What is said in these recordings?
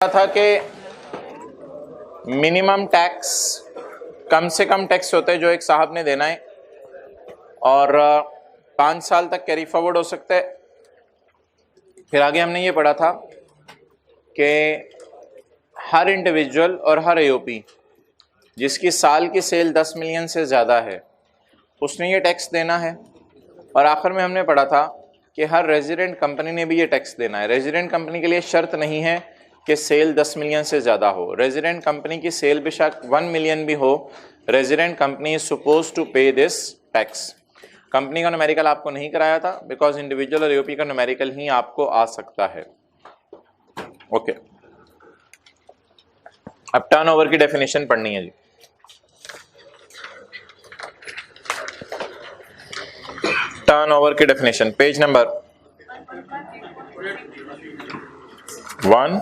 था कि minimum tax, कम से कम टैक्स होते हैं जो एक साहब ने देना है और 5 साल तक कैरी फॉरवर्ड हो सकता है। फिर आगे हमने ये पढ़ा था कि हर इंडिविजुअल और हर एओपी जिसकी साल की सेल 10 मिलियन से ज़्यादा है उसने ये टैक्स देना है। और आखिर में हमने पढ़ा था कि हर रेजिडेंट कंपनी ने भी ये टैक्स देना है। रेजिडेंट कंपनी के लिए शर्त नहीं है कि सेल 10 मिलियन से ज़्यादा हो। रेजिडेंट कंपनी की सेल बेशक 1 मिलियन भी हो, resident company is suppose to pay this tax. Company का न्यूमेरिकल आपको नहीं कराया था बिकॉज इंडिविजुअल और एओपी का न्यूमेरिकल ही आपको आ सकता है। ओके, अब टर्नओवर की डेफिनेशन पढ़नी है जी। टर्नओवर की definition page number 1,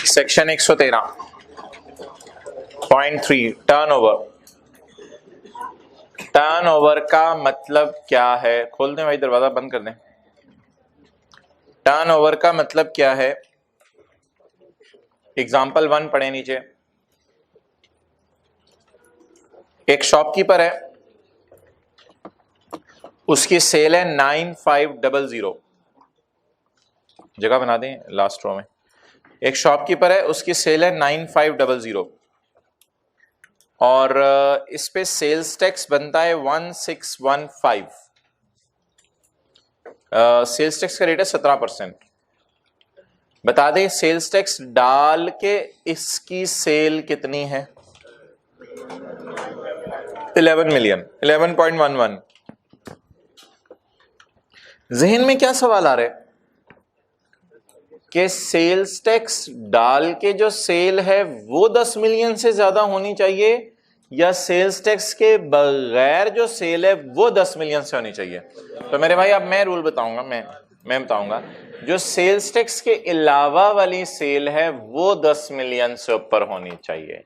section 113.3 turnover. Turnover का मतलब क्या है? खोल दें भाई, दरवाजा बंद कर दें। टर्नओवर का मतलब क्या है? एग्जाम्पल 1 पढ़े नीचे। एक शॉपकीपर है, उसकी सेल है 9500, जगह बना दें लास्ट रो में। एक शॉपकीपर है, उसकी सेल है 9500 और इस पे सेल्स टैक्स बनता है 1615। सेल्स टैक्स का रेट है 17%। बता दें सेल्स टैक्स डाल के इसकी सेल कितनी है? 11 मिलियन, 11.11। जहन में क्या सवाल आ रहा है कि सेल्स टैक्स डाल के जो सेल है वो 10 मिलियन से ज्यादा होनी चाहिए या सेल्स टैक्स के बगैर जो सेल है वो 10 मिलियन से होनी चाहिए? तो मेरे भाई अब मैं रूल बताऊंगा, मैं बताऊंगा। जो सेल्स टैक्स के अलावा वाली सेल है वो 10 मिलियन से ऊपर होनी चाहिए।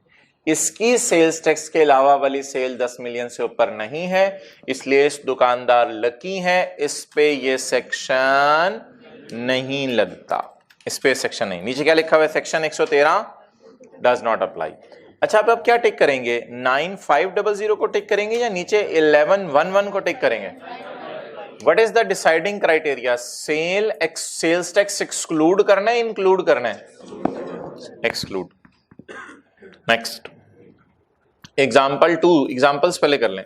इसकी सेल्स टैक्स के अलावा वाली सेल 10 मिलियन से ऊपर नहीं है, इसलिए इस दुकानदार लकी है, इस पे ये सेक्शन नहीं लगता। इस पे सेक्शन नहीं। नीचे क्या लिखा हुआ है? Section 113 does not apply. अच्छा, अब क्या टिक करेंगे? 9500 को टिक करेंगे या नीचे 1111 को टिक करेंगे? What is the deciding criteria? Sales tax exclude करना है, इंक्लूड करना है? एक्सक्लूड। नेक्स्ट एग्जाम्पल 2, एग्जाम्पल्स पहले कर लें।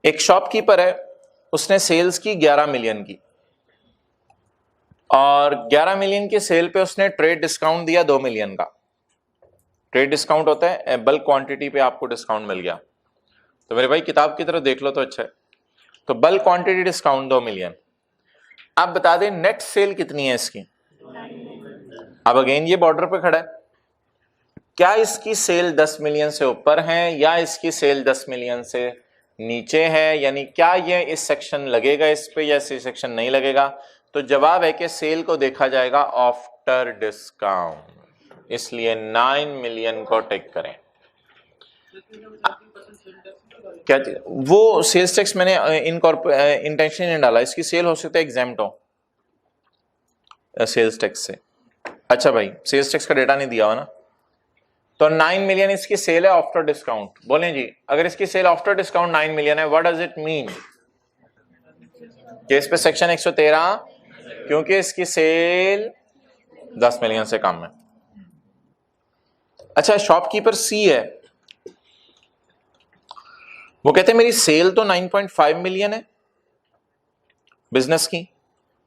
एक शॉपकीपर है, उसने सेल्स की 11 मिलियन की और 11 मिलियन की सेल पे उसने ट्रेड डिस्काउंट दिया 2 मिलियन का। ट्रेड डिस्काउंट होता है बल्क क्वांटिटी पे आपको डिस्काउंट मिल गया। तो मेरे भाई किताब की तरफ देख लो तो अच्छा है। तो बल्क क्वांटिटी डिस्काउंट 2 मिलियन। आप बता दें नेट सेल कितनी है इसकी? अब अगेन ये बॉर्डर पे खड़ा है, क्या इसकी सेल 10 मिलियन से ऊपर है या इसकी सेल 10 मिलियन से नीचे है? यानी क्या ये इस सेक्शन लगेगा इस पे या इस सेक्शन नहीं लगेगा? तो जवाब है कि सेल को देखा जाएगा आफ्टर डिस्काउंट, इसलिए 9 मिलियन को टेक करें। क्या वो सेल्स टैक्स मैंने इंटेंशन डाला, इसकी सेल हो सकता है एग्जेम्प्ट हो सेल्स टैक्स से। अच्छा भाई, सेल्स टैक्स का डेटा नहीं दिया हुआ ना, तो 9 मिलियन इसकी सेल है आफ्टर डिस्काउंट। बोलें जी, अगर इसकी सेल आफ्टर डिस्काउंट 9 मिलियन है, what does it mean? Case पे सेक्शन 113, क्योंकि इसकी सेल 10 मिलियन से कम है। अच्छा, शॉपकीपर सी है, वो कहते हैं मेरी सेल तो 9.5 मिलियन है बिजनेस की,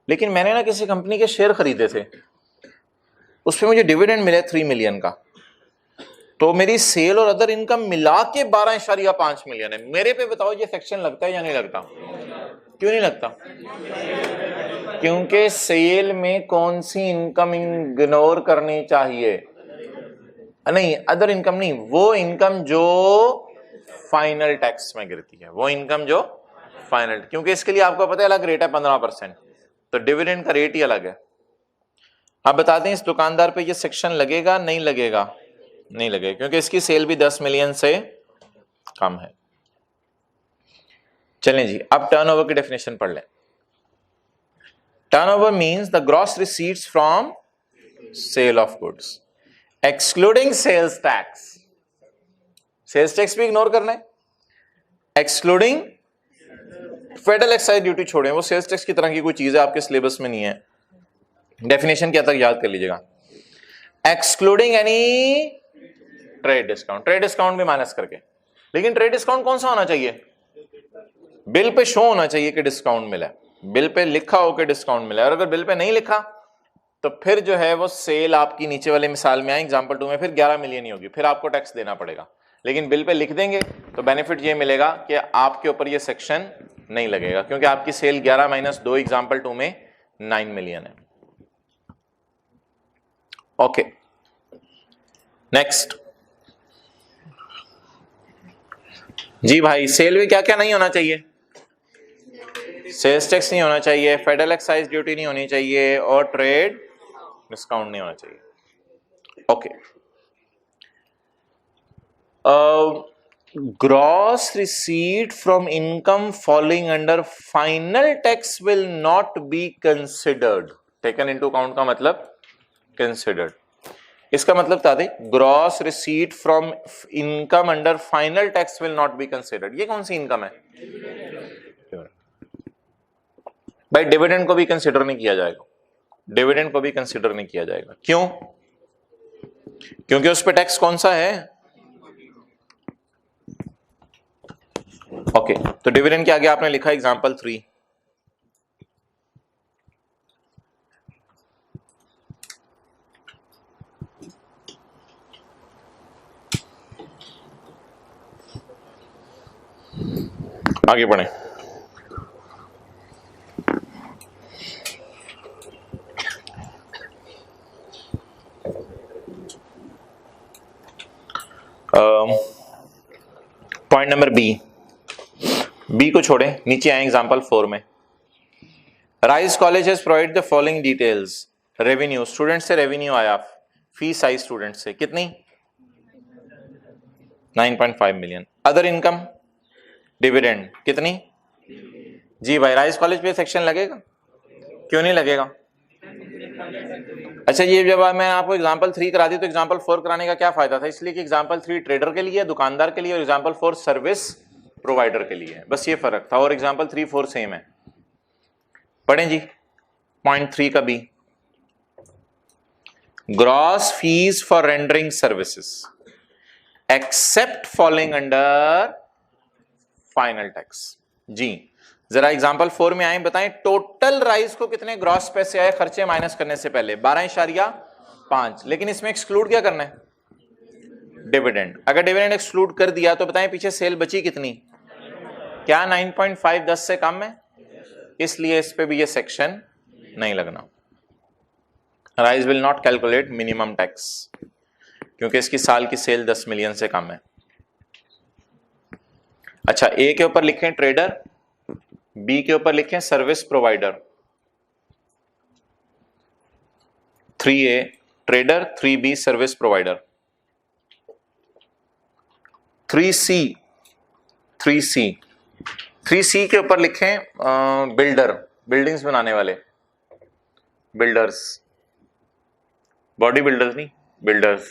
लेकिन मैंने ना किसी कंपनी के शेयर खरीदे थे, उस पर मुझे डिविडेंड मिले 3 मिलियन का, तो मेरी सेल और अदर इनकम मिला के 12.5 मिलियन है। मेरे पे बताओ ये सेक्शन लगता है या नहीं लगता? क्यों नहीं लगता? क्योंकि सेल में कौन सी इनकम इग्नोर करनी चाहिए? नहीं, अदर इनकम नहीं, वो इनकम जो फाइनल टैक्स में गिरती है, वो इनकम जो फाइनल, क्योंकि इसके लिए आपको पता है अलग रेट है 15%, तो डिविडेंड का रेट ही अलग है। आप बताते हैं इस दुकानदार पे ये सेक्शन लगेगा नहीं लगेगा? नहीं लगेगा, क्योंकि इसकी सेल भी 10 मिलियन से कम है। चलें जी, अब टर्नओवर की डेफिनेशन पढ़ लें। Turnover means the gross receipts from sale of goods excluding sales tax. Sales tax भी इग्नोर करना है, एक्सक्लूडिंग फेडरल एक्साइज ड्यूटी छोड़े, वो सेल्स टैक्स की तरह की कोई चीज है, आपके सिलेबस में नहीं है, डेफिनेशन क्या तक याद कर लीजिएगा। Excluding any trade discount, trade discount भी माइनस करके। लेकिन ट्रेड डिस्काउंट कौन सा होना चाहिए? बिल पे शो होना चाहिए कि डिस्काउंट मिला है, बिल पे लिखा हो कि डिस्काउंट मिला है। और अगर बिल पे नहीं लिखा तो फिर जो है वो सेल आपकी नीचे वाले मिसाल में आई एग्जांपल 2 में फिर 11 मिलियन ही होगी, फिर आपको टैक्स देना पड़ेगा। लेकिन बिल पे लिख देंगे तो बेनिफिट ये मिलेगा कि आपके ऊपर ये सेक्शन नहीं लगेगा, क्योंकि आपकी सेल 11 माइनस 2 एग्जांपल 2 में 9 मिलियन है। Okay, next. जी भाई, सेल में क्या क्या नहीं होना चाहिए? सेल्स टैक्स नहीं होना चाहिए, फेडरल एक्साइज ड्यूटी नहीं होनी चाहिए और ट्रेड डिस्काउंट नहीं होना चाहिए। Okay, gross receipt from income falling under final tax will not be considered. Taken into account का मतलब कंसिडर्ड। इसका मतलब बता दे, gross receipt from income under final tax will not be considered. ये कौन सी इनकम है भाई? डिविडेंड को भी कंसिडर नहीं किया जाएगा, डिविडेंड को भी कंसिडर नहीं किया जाएगा। क्यों? क्योंकि उस पे टैक्स कौन सा है? ओके, तो डिविडेंड के आगे आपने लिखा एग्जांपल 3। आगे बढ़े। पॉइंट नंबर बी को छोड़े, नीचे आए एग्जांपल 4 में। Rise college has provide the following details. Revenue, student से रेवेन्यू आया, फीस आई स्टूडेंट से कितनी? 9.5 मिलियन। अदर इनकम, डिविडेंड कितनी? जी भाई, राइज कॉलेज पे सेक्शन लगेगा? क्यों नहीं लगेगा? अच्छा, ये जब मैं आपको एग्जांपल 3 करा दी तो एग्जांपल 4 कराने का क्या फायदा था? इसलिए कि एग्जांपल 3 ट्रेडर के लिए, दुकानदार के लिए, और एग्जांपल 4 सर्विस प्रोवाइडर के लिए है, बस ये फर्क था। और एग्जांपल 3 4 सेम है। पढ़ें जी पॉइंट 3 का B. Gross fees for rendering services except falling under final tax. जी जरा एग्जांपल 4 में आए, बताएं टोटल राइस को कितने ग्रॉस पैसे आए खर्चे माइनस करने से पहले? 12.5। लेकिन इसमें एक्सक्लूड क्या करना है? डिविडेंड। अगर डिविडेंड एक्सक्लूड कर दिया तो बताएं पीछे सेल बची कितनी? क्या 9.5 10 से कम है? इसलिए इस पे भी ये सेक्शन नहीं लगना। Rice will not calculate minimum tax, क्योंकि इसकी साल की सेल 10 मिलियन से कम है। अच्छा, ए के ऊपर लिखें ट्रेडर, बी के ऊपर लिखें service provider. 3A trader, 3B service provider. 3C के ऊपर लिखें बिल्डर, बिल्डिंग्स बनाने वाले, बिल्डर्स, बॉडी बिल्डर्स नहीं, बिल्डर्स।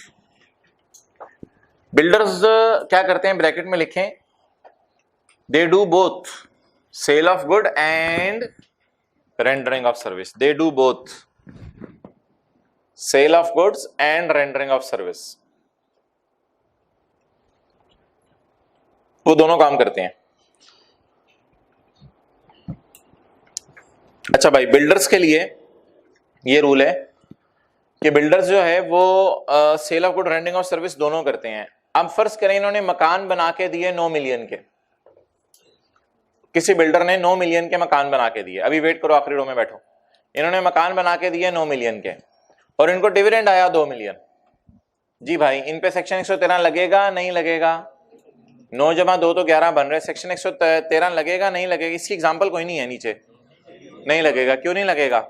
बिल्डर्स क्या करते हैं? ब्रैकेट में लिखें they do both sale of good and rendering of service. They do both sale of goods and rendering of service. वो दोनों काम करते हैं। अच्छा भाई, बिल्डर्स के लिए ये रूल है कि बिल्डर्स जो है वो sale of good rendering of service दोनों करते हैं। अब फर्ज करें इन्होंने मकान बना के दिए 9 मिलियन के, किसी बिल्डर ने 9 मिलियन के मकान बना के दिए। अभी वेट करो, आखिरी रो में बैठो। इन्होंने मकान बना के दिए 9 मिलियन के और इनको डिविडेंड आया 2 मिलियन। जी भाई, इन पे सेक्शन 113 लगेगा नहीं लगेगा? 9 जमा 2 तो 11 बन रहे, सेक्शन 113 लगेगा नहीं लगेगा? इसकी एग्जांपल कोई नहीं है नीचे, नहीं लगेगा। क्यों नहीं लगेगा?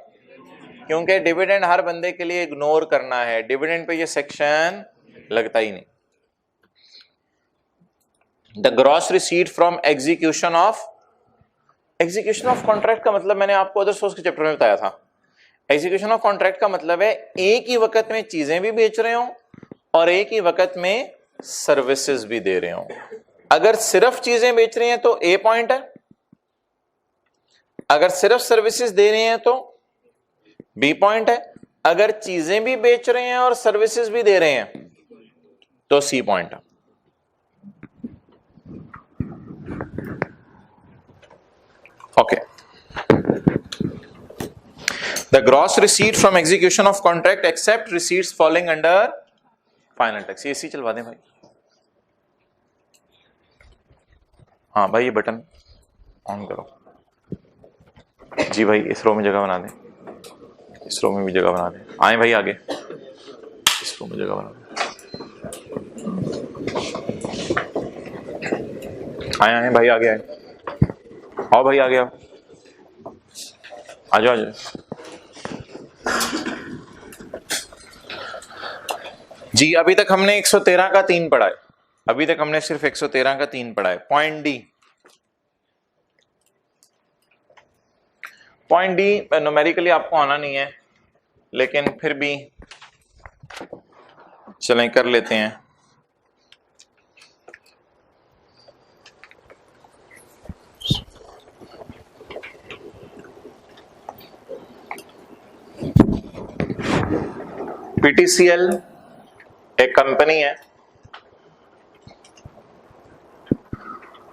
क्योंकि डिविडेंड हर बंदे के लिए इग्नोर करना है, डिविडेंड पे ये सेक्शन लगता ही नहीं। The gross receipt from execution of execution of contract का मतलब मैंने आपको अदर सोर्स के चैप्टर में बताया था। एग्जीक्यूशन ऑफ कॉन्ट्रैक्ट का मतलब है एक ही वक्त में चीजें भी बेच रहे हो और एक ही वक्त में सर्विसेज भी दे रहे हो। अगर सिर्फ चीजें बेच रहे हैं तो ए पॉइंट है, अगर सिर्फ सर्विसेज दे रहे हैं तो बी पॉइंट है, अगर चीजें भी बेच रहे हैं और सर्विसेज भी दे रहे हैं तो सी पॉइंट है। Okay, the gross receipt from execution of contract except receipts falling under final tax. AC चलवा दें भाई। हाँ भाई, ये बटन ऑन करो जी भाई। इस रो में जगह बना दें, इस रो में भी जगह बना दें। आए भाई आगे, इस रो में जगह बना दें। आए आए भाई आगे आए, आओ भाई आगे आओ, आ जाओ आ जाओ जी। अभी तक हमने 113 का 3 पढ़ा है, अभी तक हमने सिर्फ 113 का 3 पढ़ा है। Point D, point D numerically आपको आना नहीं है, लेकिन फिर भी चलें कर लेते हैं। पीटीसीएल एक कंपनी है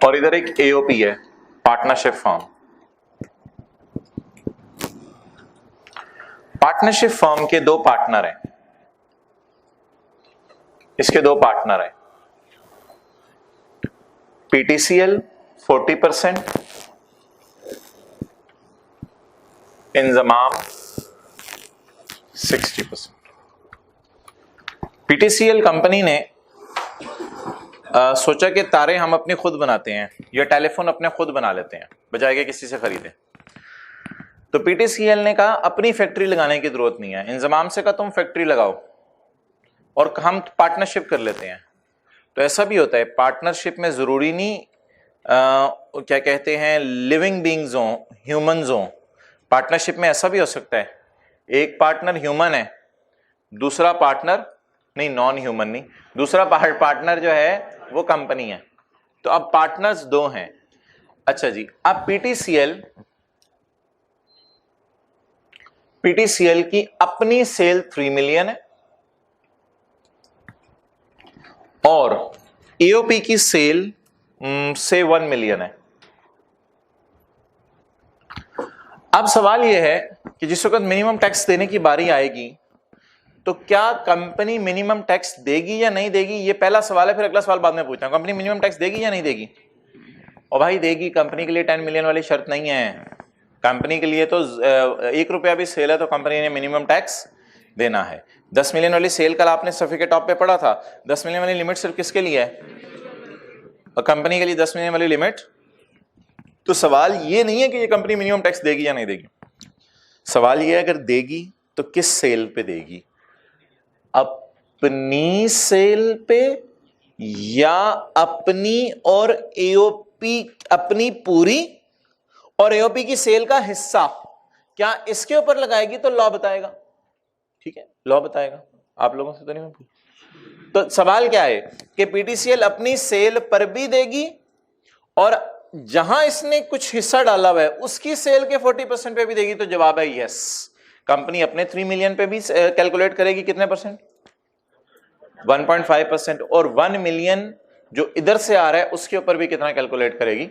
और इधर एक एओपी है, पार्टनरशिप फर्म। पार्टनरशिप फर्म के दो पार्टनर हैं, इसके दो पार्टनर हैं। पीटीसीएल 40%, इंजमाम 60%। पीटीसीएल कंपनी ने सोचा कि तारे हम अपने खुद बनाते हैं या टेलीफोन अपने खुद बना लेते हैं बजाय के किसी से खरीदें। तो पीटीसीएल ने कहा अपनी फैक्ट्री लगाने की जरूरत नहीं है, इंजमाम से कहा तुम फैक्ट्री लगाओ और हम पार्टनरशिप कर लेते हैं। तो ऐसा भी होता है पार्टनरशिप में, जरूरी नहीं क्या कहते हैं लिविंग बींग्स हो, ह्यूमंस हो। पार्टनरशिप में ऐसा भी हो सकता है एक पार्टनर ह्यूमन है, दूसरा पार्टनर नहीं, नॉन ह्यूमन नहीं, दूसरा पार्टनर जो है वो कंपनी है। तो अब पार्टनर्स दो हैं। अच्छा जी, अब पीटीसीएल की अपनी सेल 3 मिलियन है और एओपी की सेल से 1 मिलियन है। अब सवाल यह है कि जिस वक्त मिनिमम टैक्स देने की बारी आएगी तो क्या कंपनी मिनिमम टैक्स देगी या नहीं देगी, ये पहला सवाल है। फिर अगला सवाल बाद में पूछता हूं, कंपनी मिनिमम टैक्स देगी या नहीं देगी। और भाई देगी, कंपनी के लिए 10 मिलियन वाली शर्त नहीं है। कंपनी के लिए तो 1 रुपया भी सेल है तो कंपनी ने मिनिमम टैक्स देना है। 10 मिलियन वाली सेल कल आपने सफे के टॉप पे पढ़ा था, 10 मिलियन वाली लिमिट सिर्फ किसके लिए है, और कंपनी के लिए 10 मिलियन वाली लिमिट। तो सवाल ये नहीं है कि ये कंपनी मिनिमम टैक्स देगी या नहीं देगी, सवाल ये है अगर देगी तो किस सेल पे देगी, अपनी सेल पे या अपनी और एओपी, अपनी पूरी और एओपी की सेल का हिस्सा, क्या इसके ऊपर लगाएगी तो लॉ बताएगा। ठीक है, लॉ बताएगा, आप लोगों से तो नहीं मैं। तो सवाल क्या है कि पीटीसीएल अपनी सेल पर भी देगी और जहां इसने कुछ हिस्सा डाला हुआ है उसकी सेल के 40% पे भी देगी। तो जवाब है यस, कंपनी अपने 3 मिलियन पे भी कैलकुलेट करेगी कितने परसेंट, 1.5%, और 1 मिलियन जो इधर से आ रहा है उसके ऊपर भी कितना कैलकुलेट करेगी।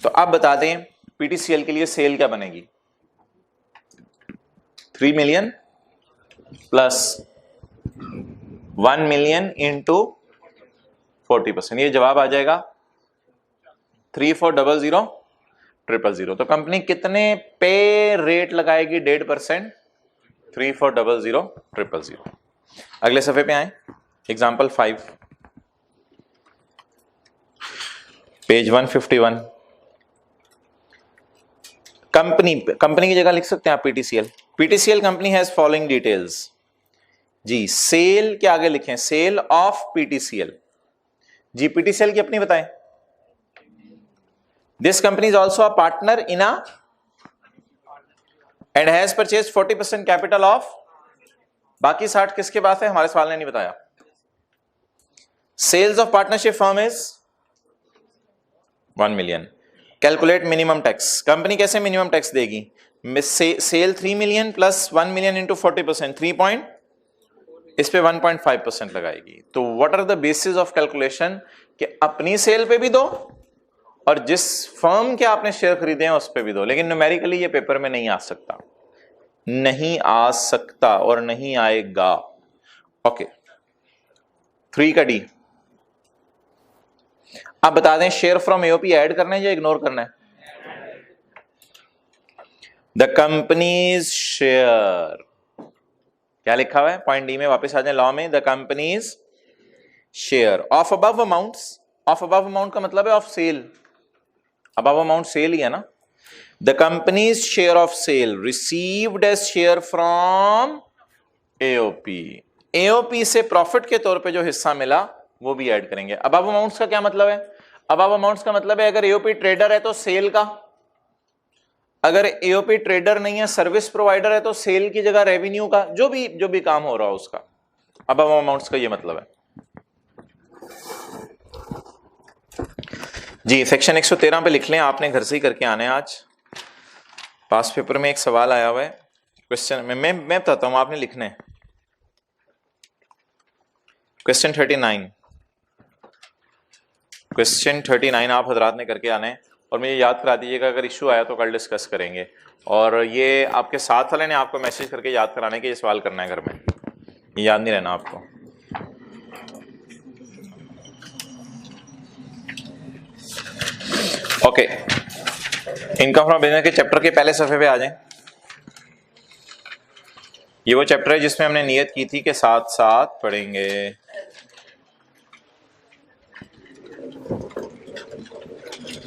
तो आप बता दें पीटीसीएल के लिए सेल क्या बनेगी, 3 मिलियन प्लस 1 मिलियन इंटू 40%, ये जवाब आ जाएगा 34000000। तो कंपनी कितने पे रेट लगाएगी, 1.5%, 34000000। अगले सफे पे आए, एग्जाम्पल 5, पेज 151। कंपनी की जगह लिख सकते हैं आप PTCL company has following details जी। सेल के आगे लिखें सेल ऑफ पीटीसीएल जी, पीटीसीएल की अपनी बताएं, this company is also a partner in a and has purchase 40% capital of, बाकी 60 किसके पास है, हमारे सवाल ने नहीं बताया। Sales of partnership firm is 1 million. Calculate minimum tax, company कैसे मिनिमम टैक्स देगी, sale 3 million plus 1 million into 40%, 3 इस पे 1.5% लगाएगी। तो what are the basis of calculation, कि अपनी सेल पे भी दो और जिस फर्म के आपने शेयर खरीदे हैं उस पे भी दो, लेकिन न्यूमेरिकली ये पेपर में नहीं आ सकता, नहीं आ सकता और नहीं आएगा। ओके, 3 का डी। आप बता दें शेयर फ्रॉम एओपी ऐड करना है या इग्नोर करना है। द कंपनीज शेयर, क्या लिखा हुआ है पॉइंट डी में, वापस आ जाए लॉ में। The companies share of above amounts, of above amount का मतलब है of sale, above amount sale ही है ना। The companies share of sale received as share from AOP, AOP से प्रॉफिट के तौर पे जो हिस्सा मिला वो भी ऐड करेंगे। अबव अमाउंट्स का क्या मतलब है, अबव अमाउंट्स का मतलब है अगर एओपी ट्रेडर है तो सेल का, अगर एओपी ट्रेडर नहीं है सर्विस प्रोवाइडर है तो सेल की जगह रेवेन्यू का, जो भी काम हो रहा हो उसका, अबव अमाउंट्स का ये मतलब है जी। सेक्शन 113 पे लिख लें, आपने घर से ही करके आने हैं आज। पास पेपर में एक सवाल आया हुआ है, क्वेश्चन में मैं बताता हूं, आपने लिखना है। क्वेश्चन 39 आप हजरात ने करके आना है और मुझे याद करा दीजिएगा, अगर इशू आया तो कल डिस्कस करेंगे। और ये आपके साथ वाले ने आपको मैसेज करके याद कराने के ये सवाल करना है घर में, ये याद नहीं रहना आपको। ओके, इनकम फ्रॉम बिजनेस के चैप्टर के पहले सफे पे आ जाएं। ये वो चैप्टर है जिसमें हमने नियत की थी कि साथ साथ पढ़ेंगे।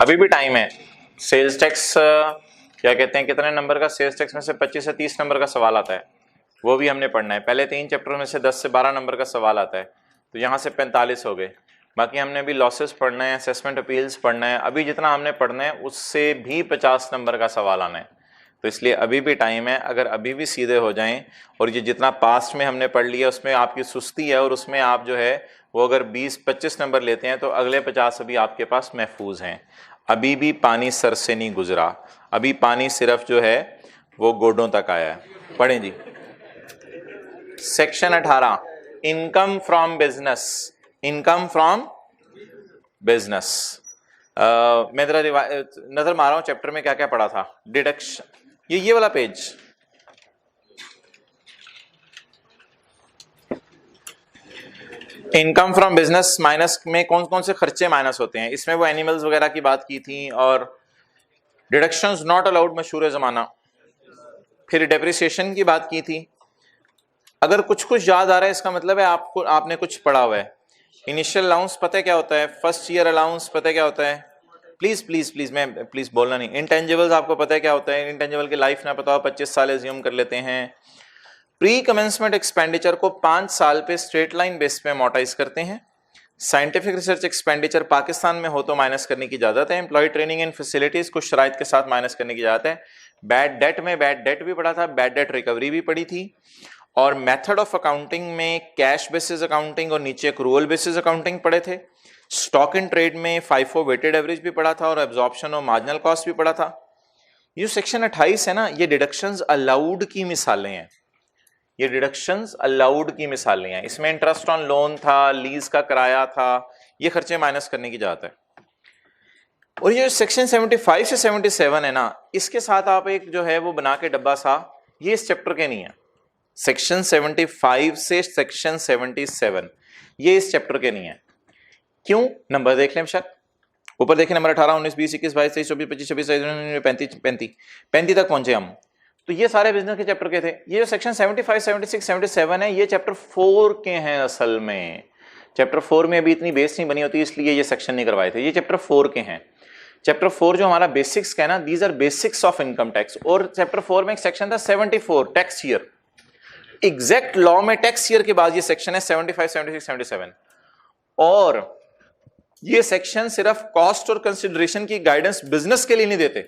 अभी भी टाइम है। सेल्स टैक्स क्या कहते हैं, कितने नंबर का सेल्स टैक्स में से 25 से 30 नंबर का सवाल आता है, वो भी हमने पढ़ना है। पहले 3 चैप्टर में से 10 से 12 नंबर का सवाल आता है, तो यहाँ से 45 हो गए। बाकी हमने अभी लॉसेस पढ़ना है, असेसमेंट अपील्स पढ़ना है, अभी जितना हमने पढ़ना है उससे भी 50 नंबर का सवाल आना है। तो इसलिए अभी भी टाइम है, अगर अभी भी सीधे हो जाएं और ये जितना पास्ट में हमने पढ़ लिया उसमें आपकी सुस्ती है और उसमें आप जो है वो अगर 20-25 नंबर लेते हैं तो अगले 50 अभी आपके पास महफूज हैं। अभी भी पानी सर से नहीं गुजरा, अभी पानी सिर्फ जो है वो गोडों तक आया है। पढ़ें जी। Section 18, income from business, income from business. मैं जरा नजर मार रहा हूं चैप्टर में क्या क्या पढ़ा था। डिडक्शन, ये वाला page, income from business minus में कौन कौन से खर्चे माइनस होते हैं, इसमें वो एनिमल्स वगैरह की बात की थी और डिडक्शंस नॉट अलाउड मशहूर जमाना, फिर डेप्रिसिएशन की बात की थी। अगर कुछ कुछ याद आ रहा है इसका मतलब है आपने कुछ पढ़ा हुआ है। इनिशियल अलाउंस पता है क्या होता है, फर्स्ट ईयर अलाउंस पता है क्या होता है, प्लीज बोलना नहीं। इंटेंजिबल्स आपको पता है क्या होता है, इंटेंजिबल की लाइफ ना पता हो 25 साल एज्यूम कर लेते हैं। प्री कमेंसमेंट एक्सपेंडिचर को 5 साल पे स्ट्रेट लाइन बेस पे अमोर्टाइज करते हैं। साइंटिफिक रिसर्च एक्सपेंडिचर पाकिस्तान में हो तो माइनस करने की इजाजत है। एम्प्लॉय ट्रेनिंग एंड फैसिलिटीज कुछ शराइत के साथ माइनस करने की इजाजत है। बैड डेट में बैड डेट भी पढ़ा था, बैड डेट रिकवरी भी पढ़ी थी। और मेथड ऑफ अकाउंटिंग में कैश बेसिस अकाउंटिंग और नीचे एक्रूअल बेसिस अकाउंटिंग पढ़े थे। स्टॉक इन ट्रेड में FIFO वेटेड एवरेज भी पढ़ा था और एब्जॉर्प्शन और मार्जिनल कॉस्ट भी पढ़ा था। ये सेक्शन 28 है ना, ये डिडक्शंस अलाउड की मिसालें हैं, ये डिडक्शंस अलाउड की मिसालें हैं। इसमें इंटरेस्ट ऑन लोन था, लीज का किराया था, ये खर्चे माइनस करने की इजाजत है। और ये सेक्शन 75 से 77 है ना, इसके साथ आप एक जो है वो बना के डब्बा सा, ये इस चैप्टर के नहीं है। सेक्शन 75 से सेक्शन 77 ये इस चैप्टर के नहीं है। क्यों? नंबर देख लें शक, ऊपर देखें नंबर 18, 19, 20, 21, 22, 23, 24, 25, 26, 35 तक पहुंचे हम। तो ये सारे बिजनेस के चैप्टर के थे। ये जो सेक्शन 75, 76, 77 है, ये चैप्टर 4 के हैं असल में। चैप्टर 4 में अभी इतनी बेस नहीं बनी होती इसलिए ये सेक्शन नहीं करवाए थे, ये चैप्टर 4 के हैं। चैप्टर 4 जो हमारा बेसिक्स का है ना, these our basics of income tax. और चैप्टर 4 में एक सेक्शन था 74 टैक्स ईयर, एग्जैक्ट लॉ में टैक्स ईयर के बाद ये सेक्शन है 75, 76, 77। और ये सेक्शन सिर्फ कॉस्ट और कंसिडरेशन की गाइडेंस बिजनेस के लिए नहीं देते,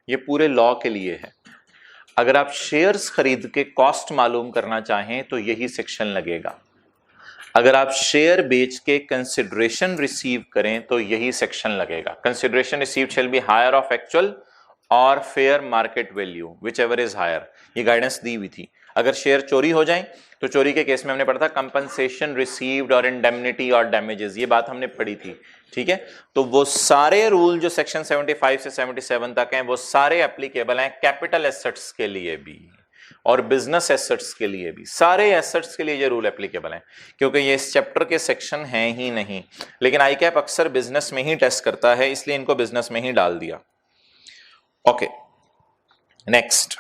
ये पूरे लॉ के लिए है। अगर आप शेयर्स खरीद के कॉस्ट मालूम करना चाहें तो यही सेक्शन लगेगा, अगर आप शेयर बेच के कंसिडरेशन रिसीव करें तो यही सेक्शन लगेगा। Consideration received shall be higher of actual और fair market value whichever is higher, ये गाइडेंस दी हुई थी। अगर शेयर चोरी हो जाए तो चोरी के केस में हमने पढ़ा था कंपनसेशन रिसीव्ड और इंडेमनिटी और डैमेजेस, ये बात हमने पढ़ी थी, ठीक है। तो वो सारे रूल जो सेक्शन 75 से 77 तक हैं वो सारे एप्लीकेबल हैं कैपिटल एसेट्स के लिए भी और बिजनेस एसेट्स के लिए भी, सारे एसेट्स के लिए ये रूल एप्लीकेबल हैं, क्योंकि ये इस चैप्टर के सेक्शन हैं ही नहीं, लेकिन आईकैप अक्सर बिजनेस में ही टेस्ट करता है, इसलिए इनको बिजनेस में ही डाल दिया। ओके, नेक्स्ट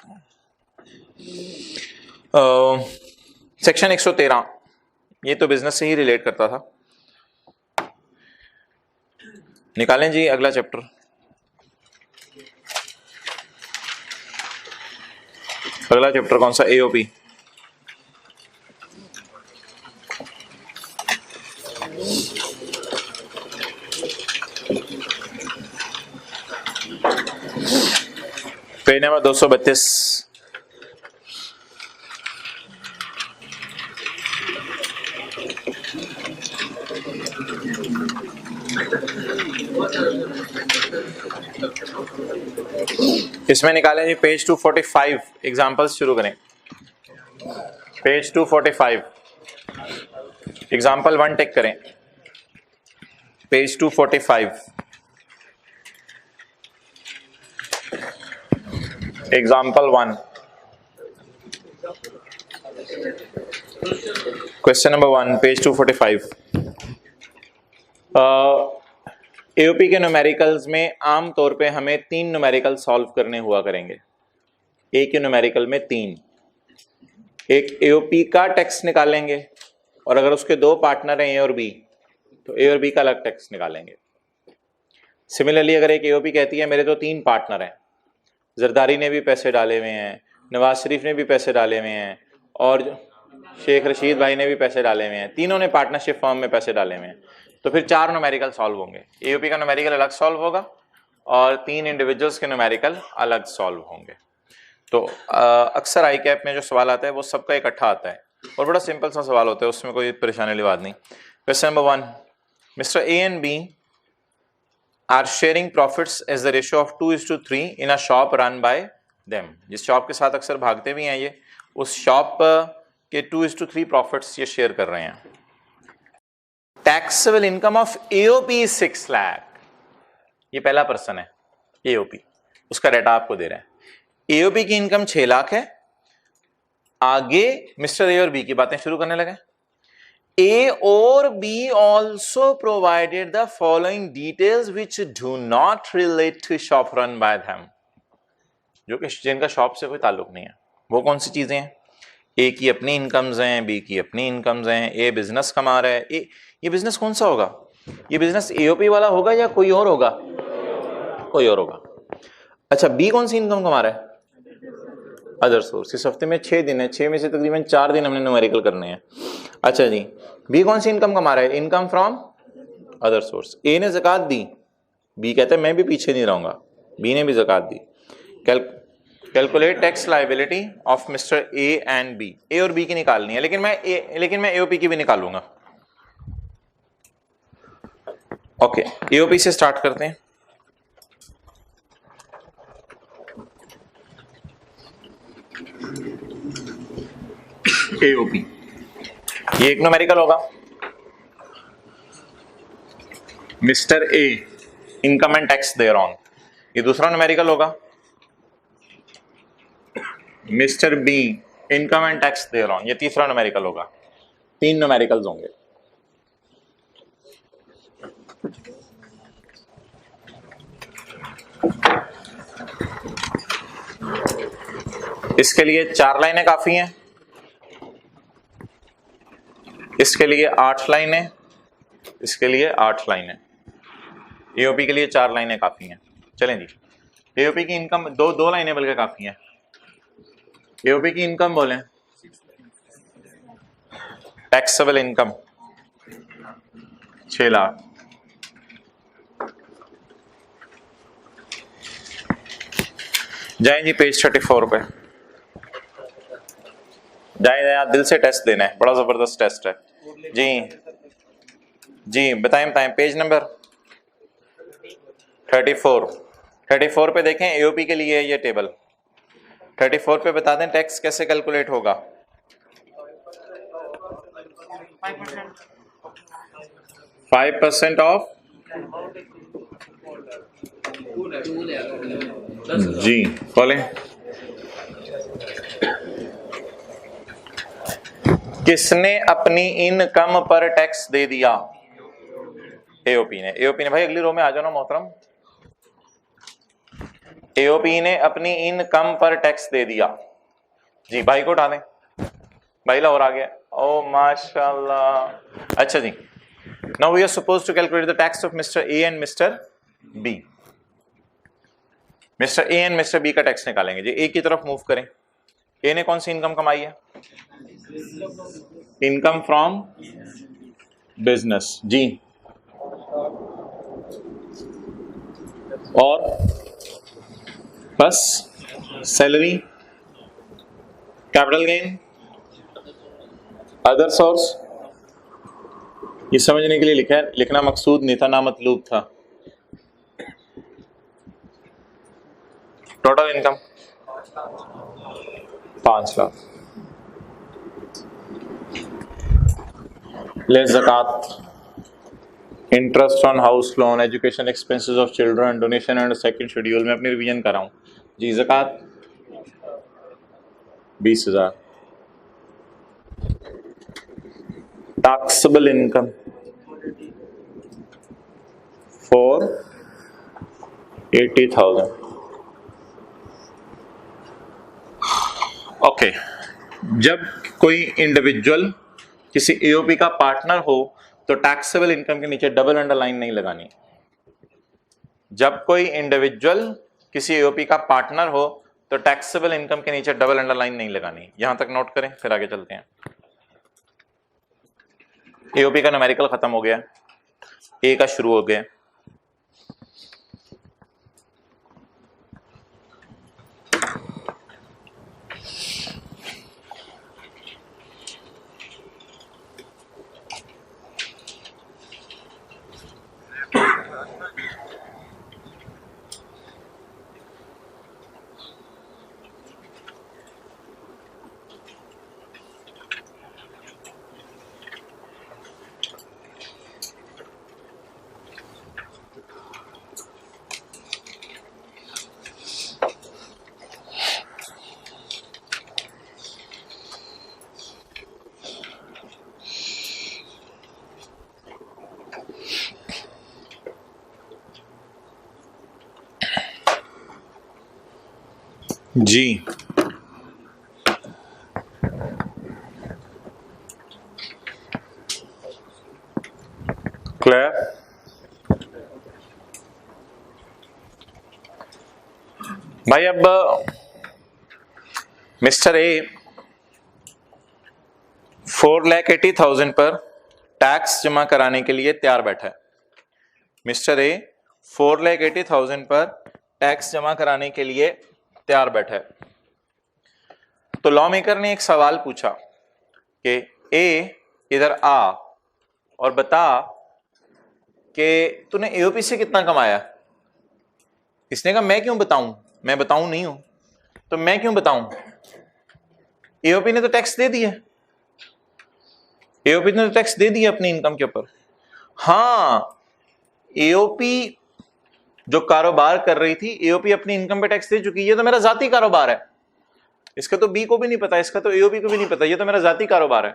सेक्शन 113, ये तो बिजनेस से ही रिलेट करता था। निकालें जी अगला चैप्टर। अगला चैप्टर कौन सा? एओपी। Page number 232। इसमें निकालें जी पेज 245, एग्जाम्पल्स शुरू करें। पेज 245 एग्जाम्पल 1 टेक करें। Page 245 example 1, question number 1, page 245। AOP के न्यूमेरिकल्स में आम तौर पे हमें 3 न्यूमेरिकल सॉल्व करने हुआ करेंगे। ए के न्यूमेरिकल में 3, एक एओपी का टैक्स निकालेंगे और अगर उसके 2 पार्टनर हैं ए और बी तो ए और बी का अलग टैक्स निकालेंगे। सिमिलरली अगर एक एओपी कहती है मेरे तो 3 पार्टनर हैं, जरदारी ने भी पैसे डाले हुए हैं, नवाज शरीफ ने भी पैसे डाले हुए हैं और शेख रशीद भाई ने भी पैसे डाले हुए हैं, तीनों ने पार्टनरशिप फर्म में पैसे डाले हुए हैं, तो फिर 4 न्यूमेरिकल सॉल्व होंगे। एओपी का न्यूमेरिकल अलग सॉल्व होगा और 3 इंडिविजुअल्स के न्यूमेरिकल अलग सॉल्व होंगे। तो अक्सर आई कैप में जो सवाल आता है वो सबका इकट्ठा आता है और बड़ा सिंपल सा सवाल होता है, उसमें कोई परेशानी वाली बात नहीं। Question number 1, mister A and B are sharing profits as the ratio of 2:3 in a shop run by them. जिस शॉप के साथ अक्सर भागते भी हैं ये, उस शॉप के 2:3 प्रॉफिट्स ये शेयर कर रहे हैं। Taxable income of AOP is 6 lakh, ये पहला पर्सन है एओपी, उसका डाटा आपको दे रहे हैं। एओपी की इनकम 6 लाख है। आगे मिस्टर ए और बी की बातें शुरू करने लगे। ए और B also provided the following details which do not relate to shop run by them, जो कि जिनका शॉप से कोई ताल्लुक नहीं है। वो कौन सी चीजें हैं? ए की अपनी इनकम्स हैं, बी की अपनी इनकम्स हैं, ए बिजनेस कमा रहा है। ये बिजनेस कौन सा होगा? ये बिजनेस एओपी वाला होगा या कोई और होगा? कोई और होगा। अच्छा, बी कौन सी इनकम कमा रहा है? Other source. इस हफ्ते में 6 दिन है, 6 में से तकरीबन 4 दिन हमने न्यूमेरिकल करने हैं। अच्छा जी, बी कौन सी इनकम कमा रहा है? Income from other source. A ने ज़कात दी, बी कहता है मैं भी पीछे नहीं रहूंगा, बी ने भी ज़कात दी। Calculate tax liability of mister A and B. A और बी की निकालनी है, लेकिन मैं एओपी की भी निकालूंगा। ओके, एओपी से स्टार्ट करते हैं। एओपी ये एक न्यूमेरिकल होगा। Mister A income and tax there on, ये दूसरा न्यूमेरिकल होगा। Mister B income and tax there on, ये तीसरा न्यूमेरिकल होगा। 3 न्यूमेरिकल्स होंगे। इसके लिए 4 लाइनें काफी हैं, इसके लिए 8 लाइनें, इसके लिए 8 लाइनें। एओपी के लिए 4 लाइनें काफी हैं। चलें जी, एओपी की इनकम दो लाइनें बल्कि काफी हैं। एओपी की इनकम बोलें, टैक्सेबल इनकम 6 लाख, जाए जी पेज 34 पे जाए, आप दिल से टेस्ट देना है, बड़ा जबरदस्त टेस्ट है जी। जी बताएं बताएं, पेज नंबर 34 पे देखें, एओपी के लिए ये टेबल 34 पे बता दें टैक्स कैसे कैलकुलेट होगा। 5% ऑफ जी बोले, किसने अपनी इनकम पर टैक्स दे दिया? एओपी ने। एओपी ने, भाई अगली रो में आ जाओ ना मोहतरम। एओपी ने अपनी इनकम पर टैक्स दे दिया जी। भाई को उठा दें, भाई ला और आ गया, ओ माशाल्लाह। अच्छा जी, now we are suppose to calculate the tax of mister A and mister B. Mister A and mister B का टैक्स निकालेंगे जी। ए की तरफ मूव करें। ए ने कौन सी इनकम कमाई है? इनकम फ्रॉम बिजनेस जी। और बस salary, capital gain, other source. ये समझने के लिए लिखा है, लिखना मकसूद नहीं था ना मतलूब था। टोटल इनकम 5 लाख, लेस ज़कात, interest on house loan, education expenses of children, donation and second schedule में अपनी रिवीजन कर रहा हूं जी। ज़कात 20,000, टैक्सेबल इनकम 480,000। ओके, जब कोई इंडिविजुअल किसी एओपी का पार्टनर हो तो टैक्सेबल इनकम के नीचे डबल अंडरलाइन नहीं लगानी। जब कोई इंडिविजुअल किसी एओपी का पार्टनर हो तो टैक्सेबल इनकम के नीचे डबल अंडरलाइन नहीं लगानी। यहां तक नोट करें, फिर आगे चलते हैं। एओपी का न्यूमेरिकल खत्म हो गया, ए का शुरू हो गया। जी क्लियर? भाई अब मिस्टर ए 4,80,000 पर टैक्स जमा कराने के लिए तैयार बैठा है। मिस्टर ए 4,80,000 पर टैक्स जमा कराने के लिए तैयार बैठा है। तो लॉ मेकर ने एक सवाल पूछा कि ए इधर आ और बता कि तूने एओपी से कितना कमाया। इसने कहा मैं क्यों बताऊं, मैं बताऊं नहीं हूं तो मैं क्यों बताऊं, एओपी ने तो टैक्स दे दिया, एओपी ने तो टैक्स दे दिया अपनी इनकम के ऊपर। हां, एओपी जो कारोबार कर रही थी, एओपी अपनी इनकम पे टैक्स दे चुकी है। ये तो मेरा जाती कारोबार है, इसका तो बी को भी नहीं पता, इसका तो एओपी को भी नहीं पता, ये तो मेरा जाती कारोबार है।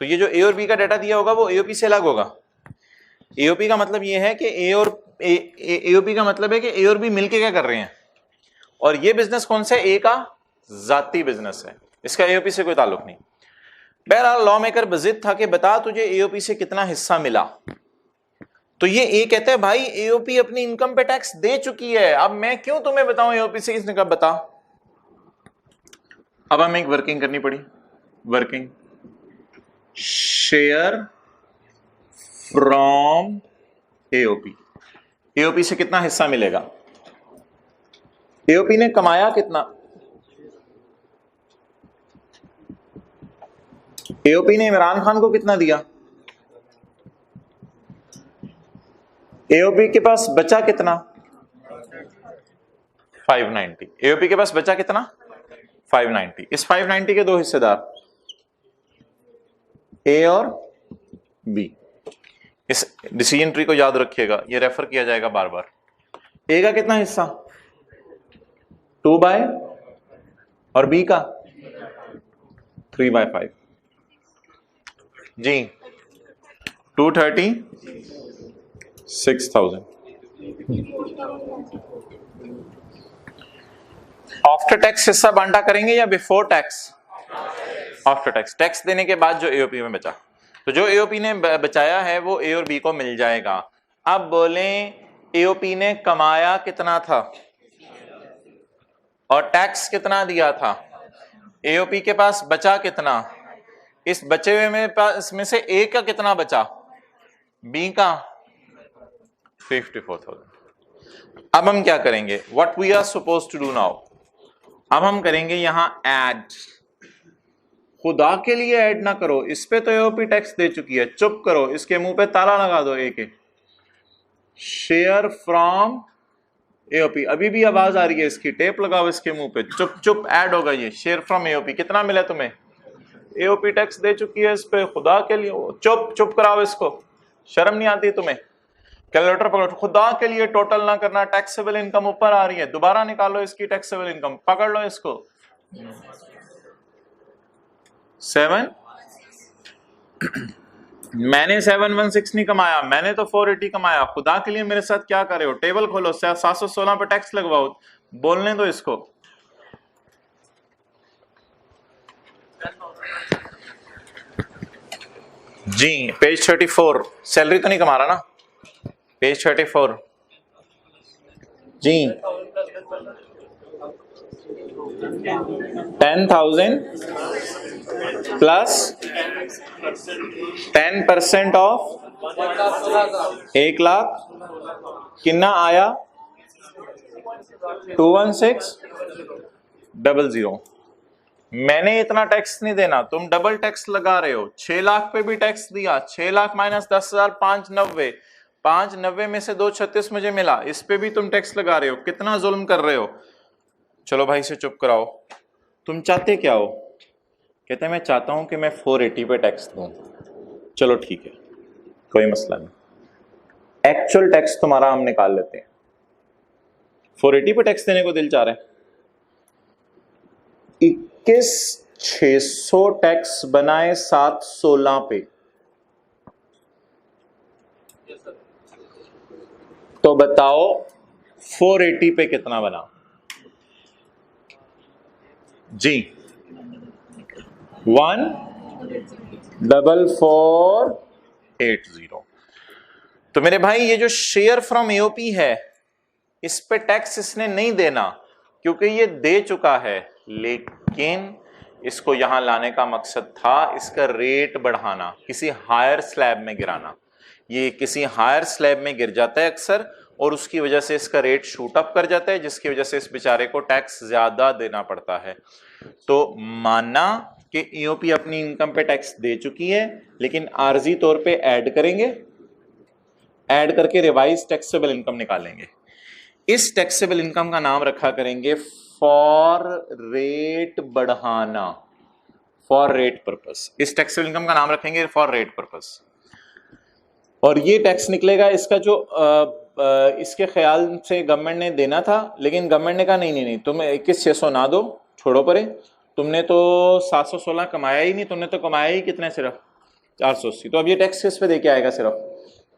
तो ये जो ए और बी का डाटा दिया होगा वो एओपी से अलग होगा। एओपी का मतलब ये है कि एओपी का मतलब है कि ए और बी मिलके क्या कर रहे हैं, और ये बिजनेस कौन सा है, ए का जाती बिजनेस है, इसका एओपी से कोई ताल्लुक नहीं। बहरहाल लॉ मेकर बजिद था कि बता तुझे एओपी से कितना हिस्सा मिला। तो ये ए कहते हैं भाई एओपी अपनी इनकम पे टैक्स दे चुकी है, अब मैं क्यों तुम्हें बताऊं एओपी से। इसने कहा बता। अब हमें एक वर्किंग करनी पड़ी, working share from AOP. AOP से कितना हिस्सा मिलेगा, एओपी ने कमाया कितना? एओपी ने इमरान खान को कितना दिया? एओपी के पास बचा कितना? 590। एओपी के पास बचा कितना? 590। इस 590 के दो हिस्सेदार, ए और बी। इस डिसीजन ट्री को याद रखिएगा, ये रेफर किया जाएगा बार बार। ए का कितना हिस्सा? 2/, और बी का 3/5। जी 236,000। आफ्टर टैक्स हिस्सा बांटा करेंगे या before tax? After tax. Tax देने के बाद जो एओपी में बचा, तो जो एओपी ने बचाया है वो ए और बी को मिल जाएगा। अब बोलें एओपी ने कमाया कितना था और टैक्स कितना दिया था? एओपी के पास बचा कितना? इस बचे हुए में इसमें से ए का कितना बचा? बी का 54,000। अब हम क्या करेंगे? What we are suppose to do now, अब हम करेंगे यहां ऐड। खुदा के लिए ऐड ना करो, इस पे तो एओपी टैक्स दे चुकी है, चुप करो, इसके मुंह पे ताला लगा दो। ए के शेयर फ्रॉम एओपी, अभी भी आवाज आ रही है इसकी, टेप लगाओ इसके मुंह पे, चुप चुप ऐड होगा ये। शेयर फ्रॉम एओपी कितना मिला तुम्हें? एओपी टैक्स दे चुकी है इस पे, खुदा के लिए चुप चुप कराओ इसको, शर्म नहीं आती तुम्हें? कैलकुलेटर पकड़ो, खुदा के लिए टोटल ना करना, टैक्सेबल इनकम ऊपर आ रही है, दोबारा निकालो इसकी टैक्सेबल इनकम, पकड़ लो इसको। 7 मैंने 716 नहीं कमाया, मैंने तो 480 कमाया। खुदा के लिए मेरे साथ क्या कर रहे हो? टेबल खोलो, 716 पे टैक्स लगवाओ, बोलने दो इसको। जी पेज 34, सैलरी तो नहीं कमा रहा ना? पेज 34 जी 10,000 प्लस 10% ऑफ 1,00,000 कितना आया? 216,000। मैंने इतना टैक्स नहीं देना, तुम डबल टैक्स लगा रहे हो। 6 लाख पे भी टैक्स दिया, 6 लाख माइनस 10,000 590, 590 में से 236 मुझे मिला, इस पे भी तुम टैक्स लगा रहे हो। कितना जुल्म कर रहे हो? चलो भाई से चुप कराओ। तुम चाहते क्या हो? कहते हैं मैं चाहता हूं कि मैं 480 पे टैक्स दूं। चलो ठीक है, कोई मसला नहीं, एक्चुअल टैक्स तुम्हारा हम निकाल लेते हैं। 480 पे टैक्स देने को दिल चाह रहा है। 21,600 टैक्स बनाए 716 पे, तो बताओ 480 पे कितना बना? जी 1,4480। तो मेरे भाई ये जो शेयर फ्रॉम एओपी है, इस पे टैक्स इसने नहीं देना क्योंकि ये दे चुका है, लेकिन इसको यहां लाने का मकसद था इसका रेट बढ़ाना, किसी हायर स्लैब में गिराना। ये किसी हायर स्लैब में गिर जाता है अक्सर, और उसकी वजह से इसका रेट शूट अप कर जाता है, जिसकी वजह से इस बेचारे को टैक्स ज्यादा देना पड़ता है। तो माना कि ईओपी अपनी इनकम पे टैक्स दे चुकी है, लेकिन आर्जी तौर पे ऐड करेंगे, ऐड करके रिवाइज टैक्सेबल इनकम निकालेंगे। इस टैक्सेबल इनकम का नाम रखा करेंगे फॉर रेट बढ़ाना, फॉर रेट पर्पस। इस टैक्सेबल इनकम का नाम रखेंगे फॉर रेट पर्पस। और ये टैक्स निकलेगा इसका जो इसके ख्याल से गवर्नमेंट ने देना था, लेकिन गवर्नमेंट ने कहा नहीं नहीं नहीं, तुम 21,600 ना दो, छोड़ो परे, तुमने तो 716 कमाया ही नहीं, तुमने तो कमाया ही कितने? सिर्फ 480। तो अब ये टैक्स किस पे देके आएगा? सिर्फ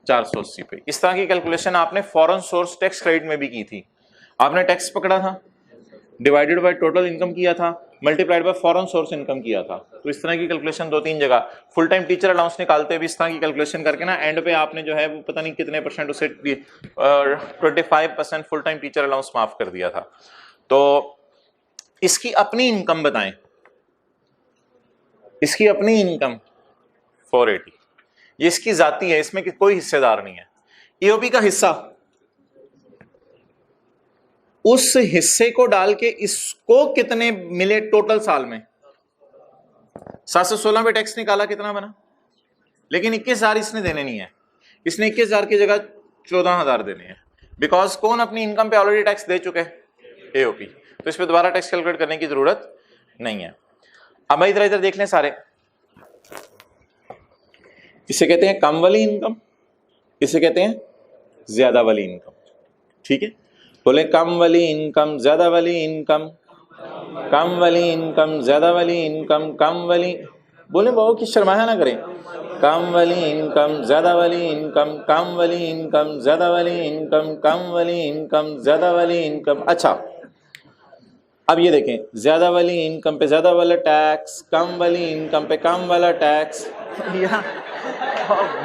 480 पे। इस तरह की कैलकुलेशन आपने फॉरेन सोर्स टैक्स क्रेडिट में भी की थी। आपने टैक्स पकड़ा था, डिवाइडेड बाय टोटल इनकम किया था, multiplied by foreign source income किया था। तो इस तरह की कैलकुलेशन 2-3 जगह, फुल टाइम टीचर अलाउंस निकालते भी इस तरह की कैलकुलेशन करके ना, एंड पे आपने जो है वो पता नहीं कितने परसेंट उसे 25% फुल टाइम टीचर अलाउंस माफ कर दिया था। तो इसकी अपनी इनकम बताएं, इसकी अपनी इनकम 480, ये इसकी जाती है, इसमें कोई हिस्सेदार नहीं है। ईओपी का हिस्सा उस हिस्से को डाल के इसको कितने मिले टोटल साल में। 716 पे टैक्स निकाला, कितना बना, लेकिन 21,000 इसने देने नहीं है, इसने 21,000 की जगह 14,000 देने हैं, बिकॉज कौन अपनी इनकम पे ऑलरेडी टैक्स दे चुके हैं, एओपी, तो इस पे दोबारा टैक्स कैलकुलेट करने की जरूरत नहीं है। अब भाई इधर देख लें सारे, इसे कहते हैं कम वाली इनकम, इसे कहते हैं ज्यादा वाली इनकम, ठीक है। बोले कम वाली इनकम, ज्यादा वाली इनकम, कम वाली इनकम, ज्यादा वाली इनकम, कम वाली, बोले बहु कि शर्माया ना करें, कम वाली इनकम, ज्यादा वाली इनकम, कम वाली इनकम, ज्यादा वाली इनकम, कम वाली इनकम, ज्यादा वाली इनकम। अच्छा अब ये देखें, ज्यादा वाली इनकम पे ज्यादा वाला टैक्स, कम वाली इनकम पे कम वाला टैक्स,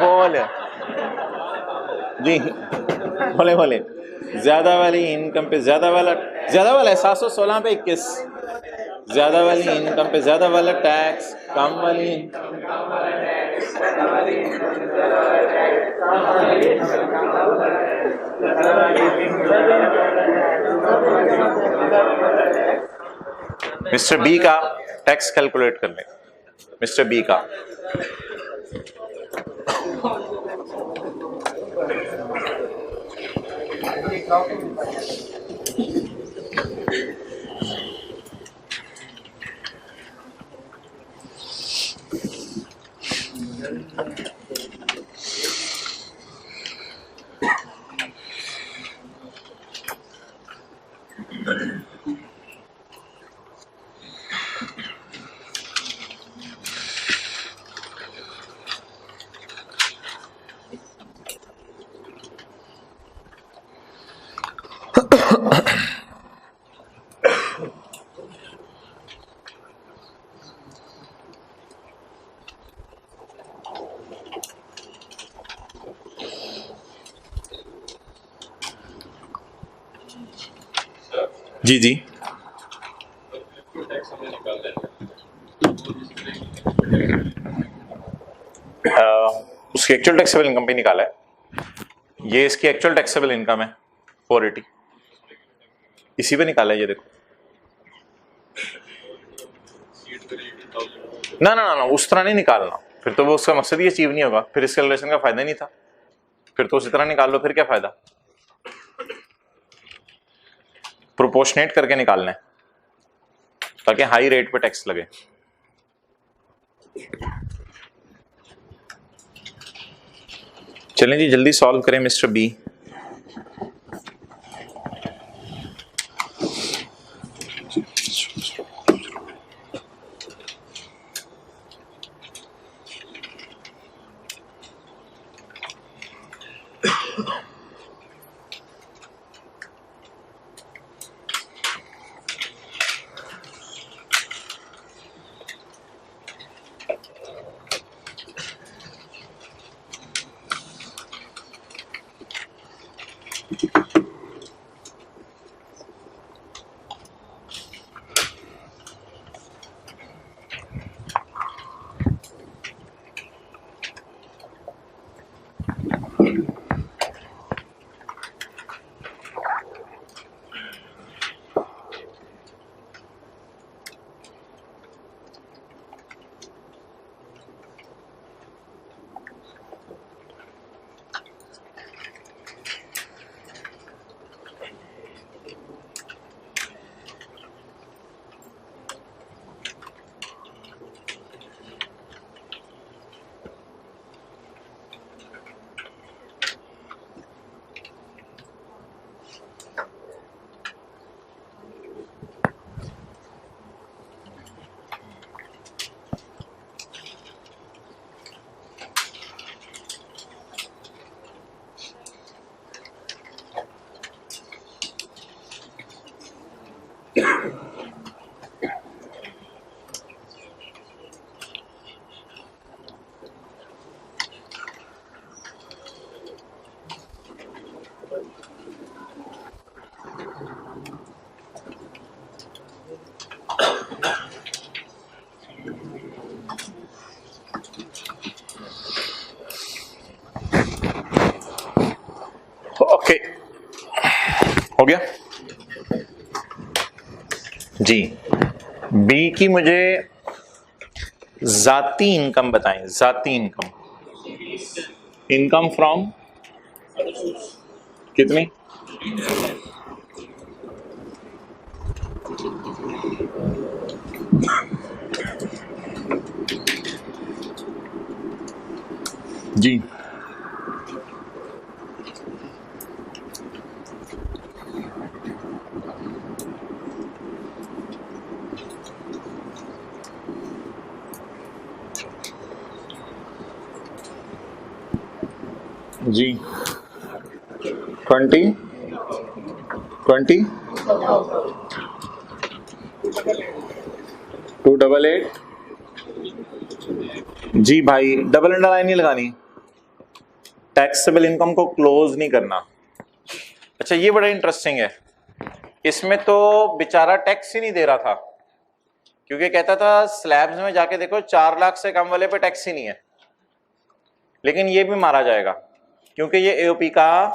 बोले जी, बोले बोले ज्यादा वाली इनकम पे ज्यादा वाला है 716 पे 21, ज्यादा वाली इनकम पे ज्यादा वाला टैक्स, कम वाली मिस्टर बी का टैक्स कैलकुलेट कर लें, मिस्टर बी का जी जी उसकी एक्चुअल टैक्सेबल इनकम पे निकाला है, ये इसकी एक्चुअल टैक्सेबल इनकम है 480, इसी पे निकाला है, ये देखो ना ना ना ना उस तरह नहीं निकालना, फिर तो वो उसका मकसद ही अचीव नहीं होगा, फिर इस कैलकुलेशन का फायदा नहीं था, फिर तो उसी तरह निकाल लो, फिर क्या फायदा। प्रोपोर्शनेट करके निकालना है ताकि हाई रेट पे टैक्स लगे। चलें जी जल्दी सॉल्व करें मिस्टर बी। ओके हो गया। जी, बी की मुझे जाती इनकम बताएं। जाती इनकम, इनकम फ्रॉम कितनी? जी, जी 20 288। जी भाई, डबल अंडरलाइन नहीं लगानी, टैक्सेबल इनकम को क्लोज नहीं करना। अच्छा, ये बड़ा इंटरेस्टिंग है, इसमें तो बेचारा टैक्स ही नहीं दे रहा था, क्योंकि कहता था स्लैब्स में जाके देखो 4 लाख से कम वाले पे टैक्स ही नहीं है। लेकिन ये भी मारा जाएगा क्योंकि ये एओपी का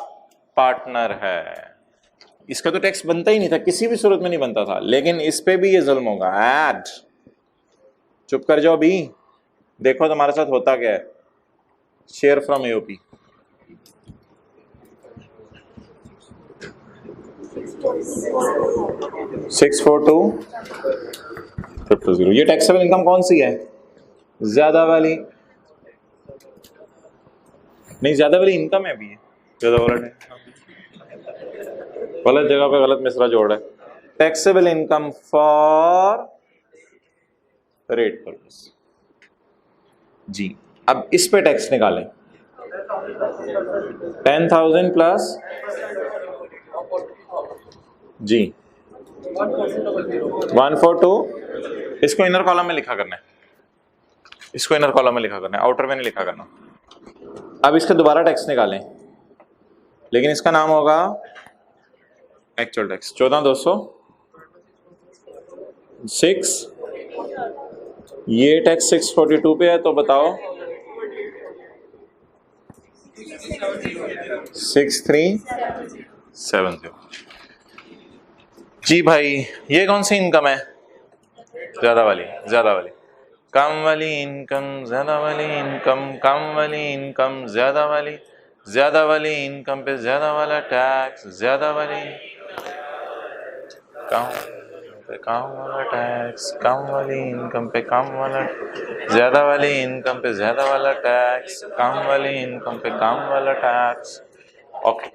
पार्टनर है, इसका तो टैक्स बनता ही नहीं था, किसी भी सूरत में नहीं बनता था, लेकिन इस पे भी ये जुल्म होगा। ऐड, चुप कर जाओ भी, देखो तुम्हारे साथ होता क्या है। Share from AOP, 64200। ये टैक्सेबल इनकम कौन सी है? ज्यादा वाली नहीं, ज्यादा वाली इनकम है भी, ज्यादा वाला गलत जगह पे गलत मिसरा जोड़ है। Taxable income for rate purpose. जी, अब इस पे टैक्स निकालें। 10,000 प्लस जी 142, इसको इनर कॉलम में लिखा करना है, इसको इनर कॉलम में लिखा करना है, आउटर में नहीं लिखा करना। अब इसका दोबारा टैक्स निकालें, लेकिन इसका नाम होगा एक्चुअल टैक्स। 14,206, ये टैक्स 642 पे है, तो बताओ 6370। जी भाई, ये कौन सी इनकम है? ज्यादा वाली, ज्यादा वाली। कम वाली इनकम, ज्यादा वाली इनकम, कम वाली इनकम, ज्यादा वाली, ज्यादा वाली इनकम पे ज्यादा वाला टैक्स, ज्यादा वाली कम पे कम वाला टैक्स, कम वाली इनकम पे कम वाला, ज्यादा वाली इनकम पे ज्यादा वाला टैक्स, कम वाली इनकम पे कम वाला टैक्स। ओके,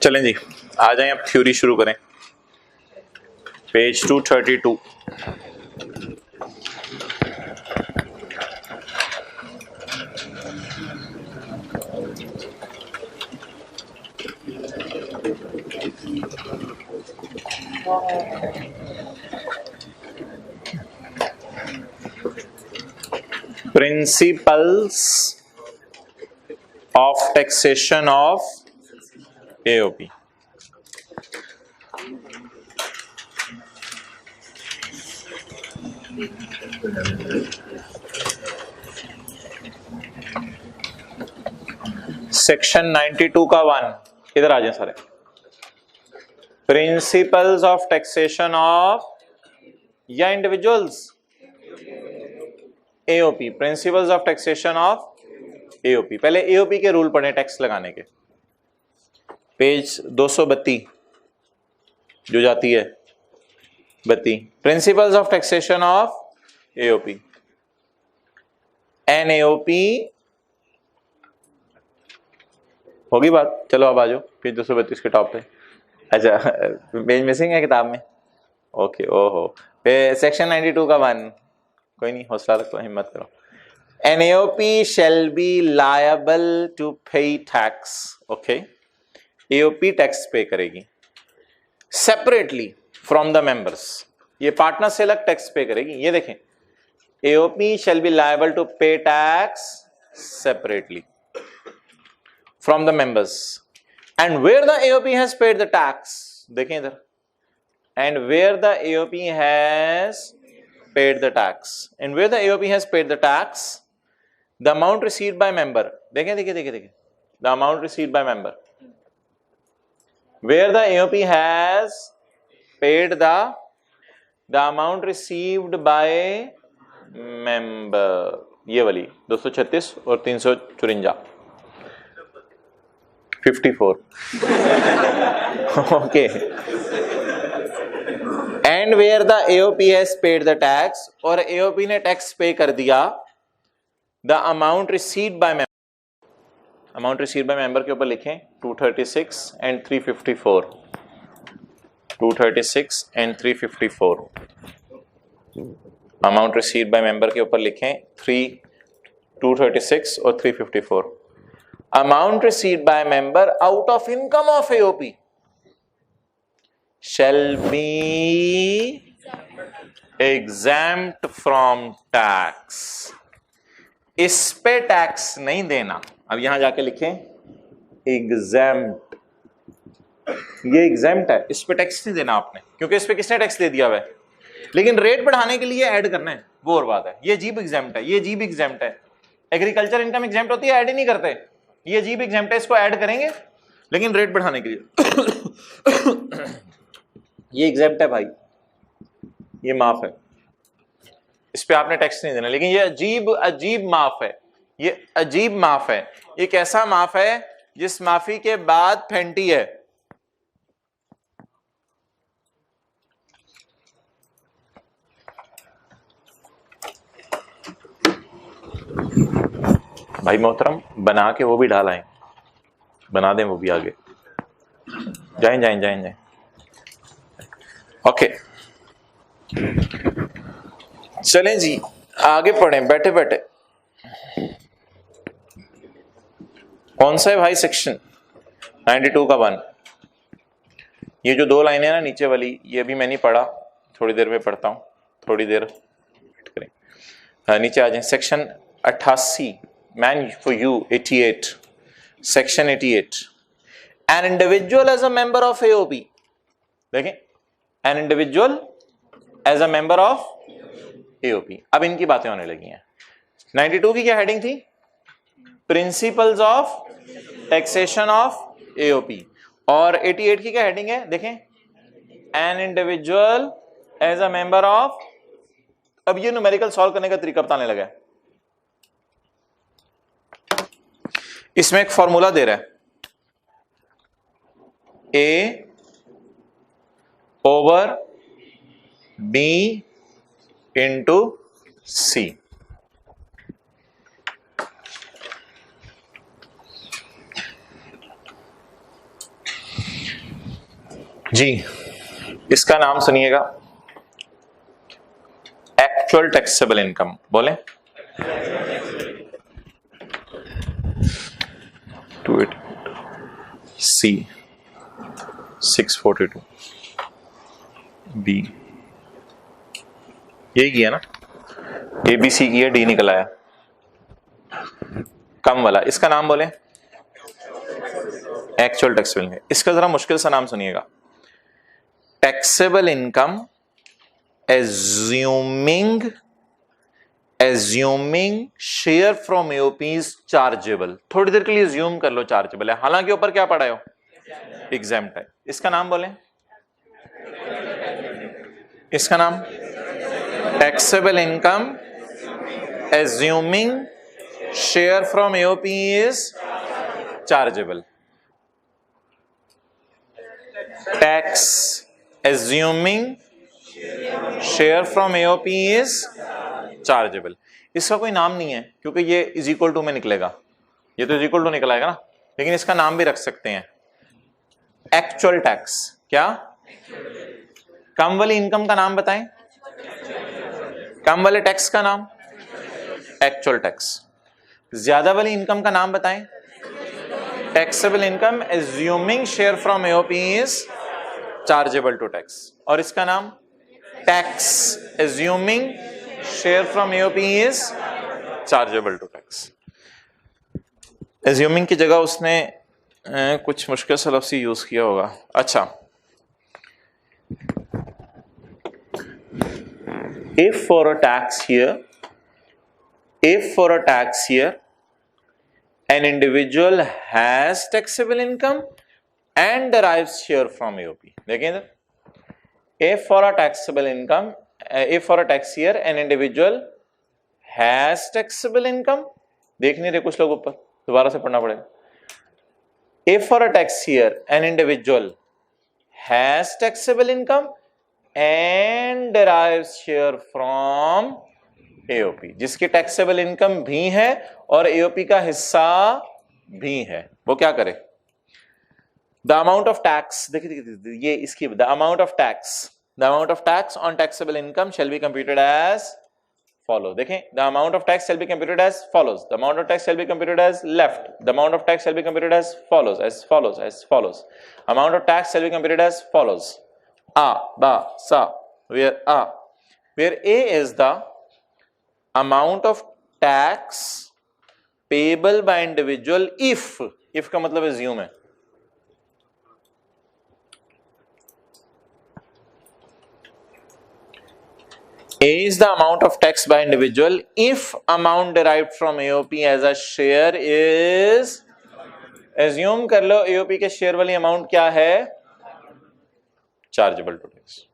चलें जी, आ जाएं, अब थ्योरी शुरू करें। Page 232। Principles of taxation of AOP. Section 92 का 1, इधर आ जाए सारे। प्रिंसिपल्स ऑफ टैक्सेशन ऑफ या individuals, AOP. Principles of taxation of AOP. पहले एओपी के रूल पढ़े टैक्स लगाने के। पेज 232 जो जाती है 32, principles of taxation of AOP. An AOP होगी बात। चलो अब आ जाओ पेज 232 के टॉप पे। अच्छा, पेज मिसिंग है किताब में? ओके, ओहो, सेक्शन 92 का 1। कोई नहीं, हौसला रखो, हिम्मत करो। An AOP shall be liable to pay tax. Okay, AOP tax पे करेगी सेपरेटली फ्रॉम द मेंबर्स। ये पार्टनर से अलग टैक्स पे करेगी। ये देखें, AOP shall be liable to pay tax separately from the members, and where the AOP has paid the tax, देखें इधर, and where the AOP has paid the tax, and where the AOP has paid the tax, the amount received by member, देखें देखें देखें देखें, the amount received by member, where the AOP has paid the amount received by member, ये वाली 236 और 354, 54, okay, and where the AOP has paid the tax, और AOP ने tax पे कर दिया, the amount received by member, amount received by member के ऊपर लिखें 236 and 354, 236 and 354, amount received by member के ऊपर लिखें 236 और 354, amount received by member out of income of AOP shall be exempt from tax, इस पे टैक्स नहीं देना, अब यहां जाके लिखें exempt, ये एग्जैम्प्ट है, इस पे टैक्स नहीं देना आपने, क्योंकि इस पे किसने टैक्स दे दिया हुआ है, लेकिन रेट बढ़ाने के लिए ऐड करना है, वो और बात है, ये जीब एग्जैम्प्ट है, ये जीब एग्जैम्प्ट है, एग्रीकल्चर इनकम एग्जैम्प्ट होती है, ऐड ही नहीं करते, ये जीब एग्जैम्प्ट है, इसको ऐड करेंगे लेकिन रेट बढ़ाने के लिए ये एग्जैम्प्ट है भाई, ये माफ है, इस पे आपने टैक्स नहीं देना, लेकिन ये अजीब माफ है, ये अजीब माफ है, एक ऐसा माफ है जिस माफी के बाद फेंटी है, भाई मोहतरम बना के वो भी डालाएं, बना दें वो भी आगे, जाएं जाएं जाएं जाएं, ओके चलें जी आगे पढ़ें, बैठे बैठे कौन सा है भाई सेक्शन 92 का 1, ये जो दो लाइनें ना नीचे वाली, ये भी मैं नहीं पढ़ा, थोड़ी देर में पढ़ता हूं, थोड़ी देर वेट करें, हाँ नीचे आ जाएं, section 88, man for you 88, section 88, an individual as a member of AOP, देखें an individual as a member of AOP, अब इनकी बातें होने लगी हैं। 92 की क्या हेडिंग थी, principles of taxation of AOP, और 88 की क्या हेडिंग है, देखें an individual as a member of, अब ये न्यूमेरिकल सॉल्व करने का तरीका बताने लगा है, इसमें एक फॉर्मूला दे रहा है, ए ओवर बी इंटू सी, जी इसका नाम सुनिएगा एक्चुअल टैक्सेबल इनकम, बोले 28 सी 642 बी, यही किया ना, ए बी सी किया, डी निकल आया कम वाला, इसका नाम बोले एक्चुअल टैक्सेबल इनकम, इसका जरा मुश्किल सा नाम सुनिएगा, taxable income assuming share from AOPs chargeable, थोड़ी देर के लिए एज्यूम कर लो चार्जेबल है, हालांकि ऊपर क्या पढ़ा हो एग्जैम्प्ट है, इसका नाम बोले, इसका नाम taxable income assuming share from AOP is chargeable, tax assuming share from AOP is chargeable, इसका कोई नाम नहीं है क्योंकि ये इज इक्वल टू में निकलेगा, ये तो इज इक्वल टू निकल आएगा ना, लेकिन इसका नाम भी रख सकते हैं एक्चुअल टैक्स, क्या कम वाली इनकम का नाम बताएं, कम वाले टैक्स का नाम एक्चुअल टैक्स, ज्यादा वाली इनकम का नाम बताएं taxable income assuming share from AOP is chargeable to tax, और इसका नाम tax assuming share from AOP is chargeable to tax. Assuming की जगह उसने कुछ मुश्किल सा लफ्ज़ यूज किया होगा। अच्छा, if for a tax year an individual has taxable income and derives share from AOP, देखें इधर, if for a tax year an individual has taxable income, देख नहीं रहे कुछ लोग ऊपर, दोबारा से पढ़ना पड़ेगा। If for a tax year an individual has taxable income and derives share from AOP, जिसकी टैक्सेबल इनकम भी है और AOP का हिस्सा भी है, वो क्या करे? द अमाउंट ऑफ टैक्स, देखिए ये इसकी, the amount of tax on taxable income shall be computed as follow. देखें, the amount of tax shall be computed as follows, the amount of tax shall be computed as left, the amount of tax shall be computed as follows, amount of tax shall be computed as follows, A, B, sa, where A is the amount of tax payable by individual if का मतलब assume है, A is the amount of tax by individual if amount derived from AOP as a share is, assume कर लो AOP के share वाली amount क्या है? Chargeable to tax.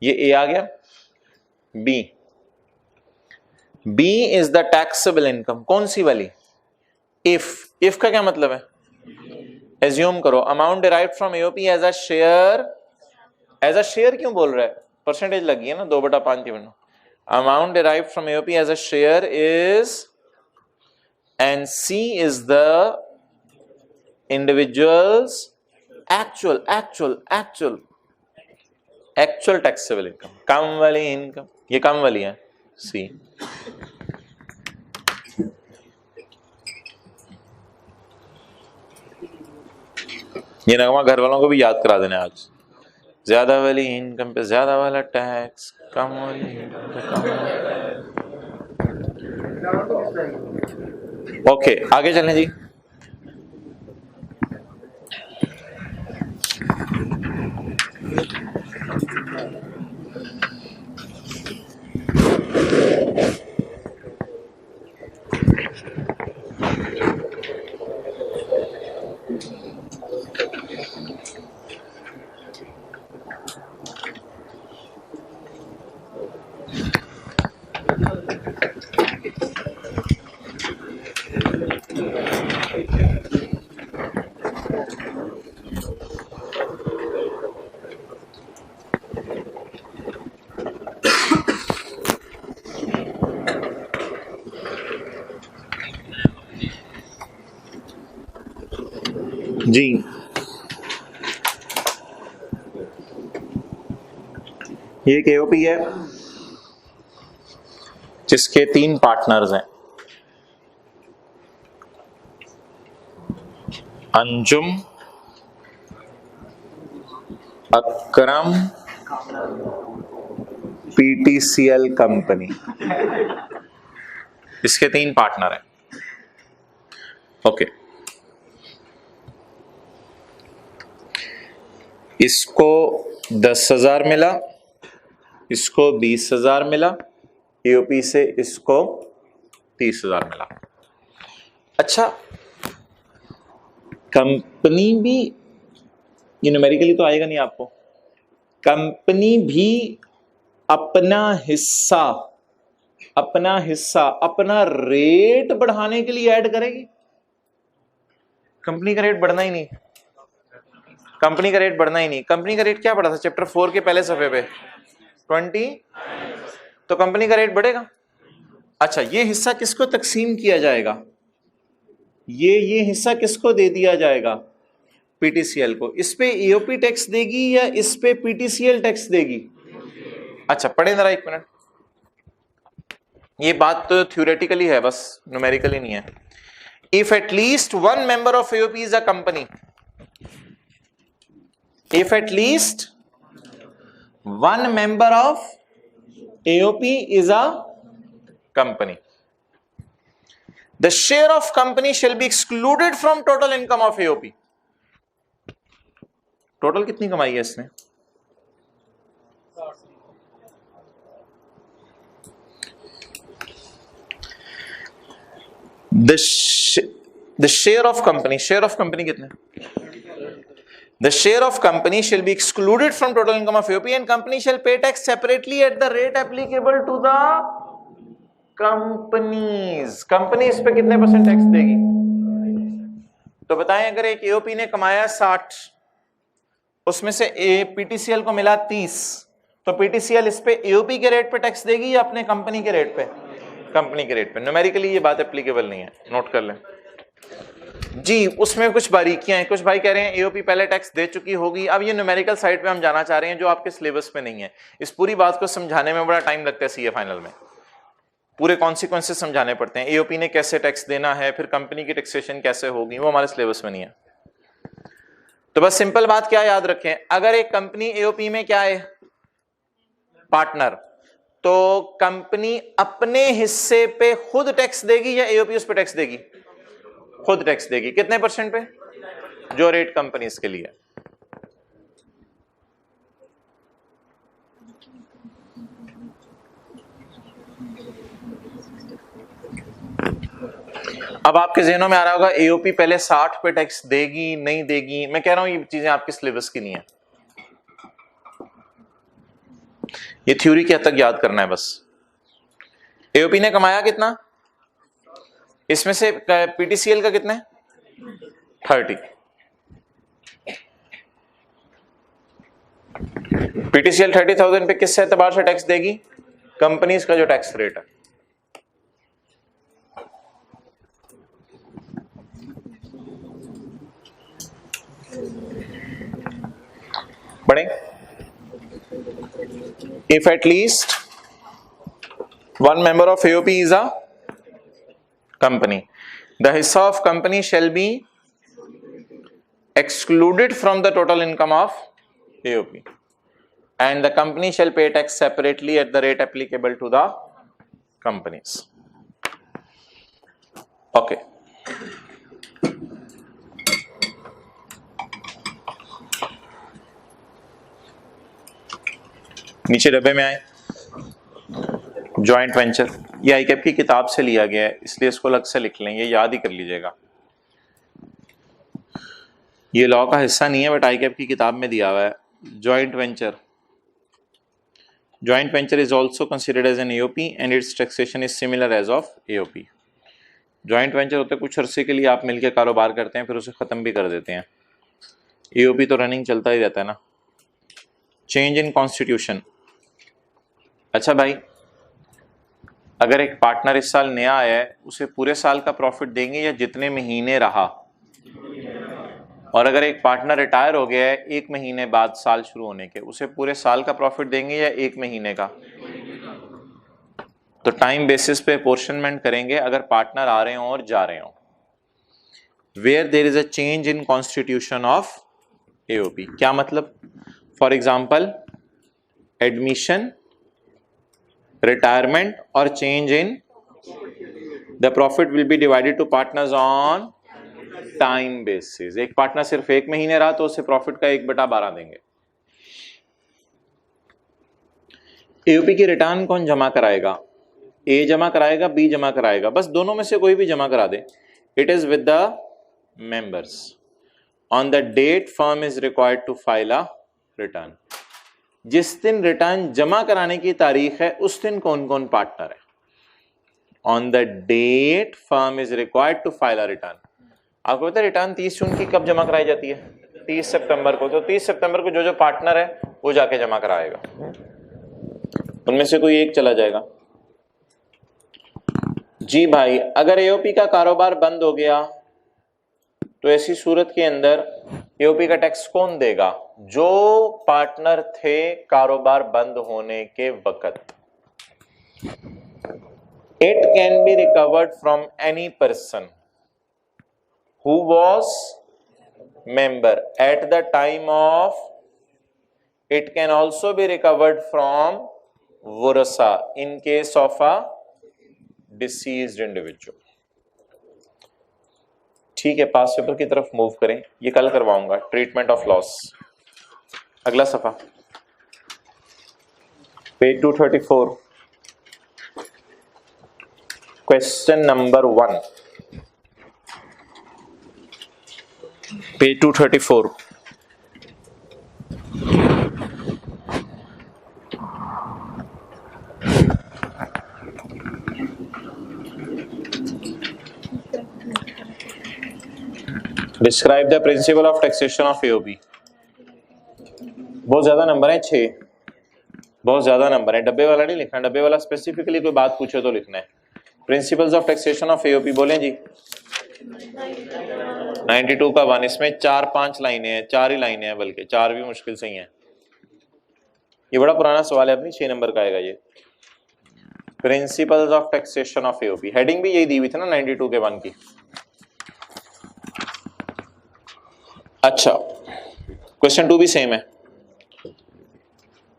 ये A आ गया। B is the taxable income, कौन सी वाली? इफ का क्या मतलब है? एज्यूम करो amount derived from AOP as a share क्यों बोल रहा है? परसेंटेज लगी है ना, 2/5 की वरना। Amount derived from AOP as a share is, and C is the individual's actual taxable income, कम वाली इनकम, ये कम वाली है सी। ये नगमा घर वालों को भी याद करा देना आज, ज्यादा वाली इनकम पे ज्यादा वाला टैक्स, कम वाली इनकम पे कम वाला। ओके, आगे चलें जी। जी, ये एक AOP है जिसके 3 पार्टनर्स हैं, अंजुम, अकरम, PTCL कंपनी, इसके 3 पार्टनर हैं। ओके, इसको 10,000 मिला, इसको 20,000 मिला, AOP से इसको 30,000 मिला। अच्छा, कंपनी भी, ये न्यूमेरिकली तो आएगा नहीं आपको, कंपनी भी अपना हिस्सा अपना रेट बढ़ाने के लिए ऐड करेगी। कंपनी का रेट बढ़ना ही नहीं, कंपनी का रेट क्या बढ़ा था चैप्टर 4 के पहले सफे पे? 20। तो कंपनी का रेट बढ़ेगा। अच्छा, ये हिस्सा किसको तकसीम किया जाएगा? ये हिस्सा किसको दे दिया जाएगा? PTCL को। इस पे AOP टैक्स देगी या इस पे PTCL टैक्स देगी? अच्छा, पढ़े जरा 1 मिनट, ये बात तो थ्योरेटिकली है, बस न्यूमेरिकली नहीं है। If at least one member of AOP is a company, if at least one member of AOP is a company, the share of company shall be excluded from total income of AOP. Total कितनी कमाई है इसने? The share of company, share of company कितने? The share of company shall be excluded from total income of AOP and company shall pay tax separately at the rate applicable to the companies. Company इस पे कितने percent tax देगी? तो बताएं, अगर एक AOP ने कमाया 60, उसमें से PTCL को मिला 30, तो PTCL इस पे AOP के रेट पे टैक्स देगी या अपने कंपनी के रेट पे? कंपनी के रेट पे। न्यूमेरिकली ये बात एप्लीकेबल नहीं है, नोट कर लें जी। उसमें कुछ बारीकियां हैं, कुछ भाई कह रहे हैं एओपी पहले टैक्स दे चुकी होगी। अब ये न्यूमेरिकल साइड पे हम जाना चाह रहे हैं जो आपके सिलेबस में नहीं है। इस पूरी बात को समझाने में बड़ा टाइम लगता है सीए फाइनल में, पूरे कॉन्सिक्वेंसेस समझाने पड़ते हैं। एओपी ने कैसे टैक्स देना है, फिर कंपनी की टैक्सेशन कैसे होगी, वो हमारे सिलेबस में नहीं है। तो बस सिंपल बात क्या याद रखें, अगर एक कंपनी एओपी में क्या है, पार्टनर, तो कंपनी अपने हिस्से पे खुद टैक्स देगी या एओपी उस पे टैक्स देगी? खुद टैक्स देगी। कितने परसेंट पे? जो रेट कंपनीज के लिए। अब आपके ज़हनों में आ रहा होगा एओपी पहले 60 पे टैक्स देगी नहीं देगी। मैं कह रहा हूं ये चीजें आपके सिलेबस की नहीं है, ये थ्योरी के हद तक याद करना है बस। एओपी ने कमाया कितना, इसमें से पीटीसीएल का कितना है? 30। पीटीसीएल 30,000 पे किस एतबार से टैक्स देगी? कंपनीज का जो टैक्स रेट है। पढ़ें, if at least one member of AOP is a company, the hissa of company shall be excluded from the total income of AOP and the company shall pay tax separately at the rate applicable to the companies. Okay. नीचे डब्बे में आए, joint venture, ये आईकैप की किताब से लिया गया है इसलिए इसको अलग से लिख लें, ये याद ही कर लीजिएगा। ये लॉ का हिस्सा नहीं है बट आईकैप की किताब में दिया हुआ है। Joint venture, joint venture is also considered as an AOP and its taxation is similar as of AOP. Joint venture होता है कुछ अरसे के लिए आप मिलकर कारोबार करते हैं फिर उसे खत्म भी कर देते हैं। एओपी तो रनिंग चलता ही रहता है ना। चेंज इन कॉन्स्टिट्यूशन, अच्छा भाई अगर एक पार्टनर इस साल नया आया है उसे पूरे साल का प्रॉफिट देंगे या जितने महीने रहा? और अगर एक पार्टनर रिटायर हो गया है 1 महीने बाद साल शुरू होने के, उसे पूरे साल का प्रॉफिट देंगे या 1 महीने का? तो टाइम बेसिस पे अपोर्शनमेंट करेंगे अगर पार्टनर आ रहे हो और जा रहे हो। Where there is a change in constitution of AOP, क्या मतलब? फॉर एग्जाम्पल एडमिशन, रिटायरमेंट और change in the profit will be divided to partners on time basis. एक पार्टनर सिर्फ 1 महीने रहा तो उसे प्रॉफिट का 1/12 देंगे। एओपी की रिटर्न कौन जमा कराएगा? ए जमा कराएगा, बी जमा कराएगा, बस दोनों में से कोई भी जमा करा दे। It is with the members on the date firm is required to file a return. जिस दिन रिटर्न जमा कराने की तारीख है उस दिन कौन कौन पार्टनर है? On the date firm is required to file a return. आपको पता है रिटर्न 30 जून की कब जमा कराई जाती है? 30 सितंबर को। तो 30 सितंबर को जो जो पार्टनर है वो जाके जमा कराएगा, उनमें से कोई एक चला जाएगा। जी भाई अगर एओपी का कारोबार बंद हो गया तो ऐसी सूरत के अंदर एओपी का टैक्स कौन देगा? जो पार्टनर थे कारोबार बंद होने के वक्त। It can be recovered from any person who was member at the time of, it can also be recovered from वुरसा in case of a deceased individual. ठीक है, पास पेपर की तरफ मूव करें, ये कल करवाऊंगा, ट्रीटमेंट ऑफ लॉस। अगला सफा, page 234, question number 1, page 234। Describe the principle of taxation of AOB. बहुत ज्यादा नंबर है, 6, बहुत ज्यादा नंबर है। डब्बे वाला नहीं लिखना, डब्बे वाला स्पेसिफिकली कोई बात पूछे तो लिखना है। Principles of taxation of AOB बोलें जी। 92 का 1, इसमें 4-5 लाइनें हैं, 4 ही लाइनें हैं, बल्कि 4 भी मुश्किल से ही हैं। ये बड़ा पुराना सवाल है, अपनी 6 नंबर का आएगा ये। Principles of taxation of AOB, heading भी यही दी हुई थी ना 92 के 1 की। अच्छा, क्वेश्चन 2 भी सेम है।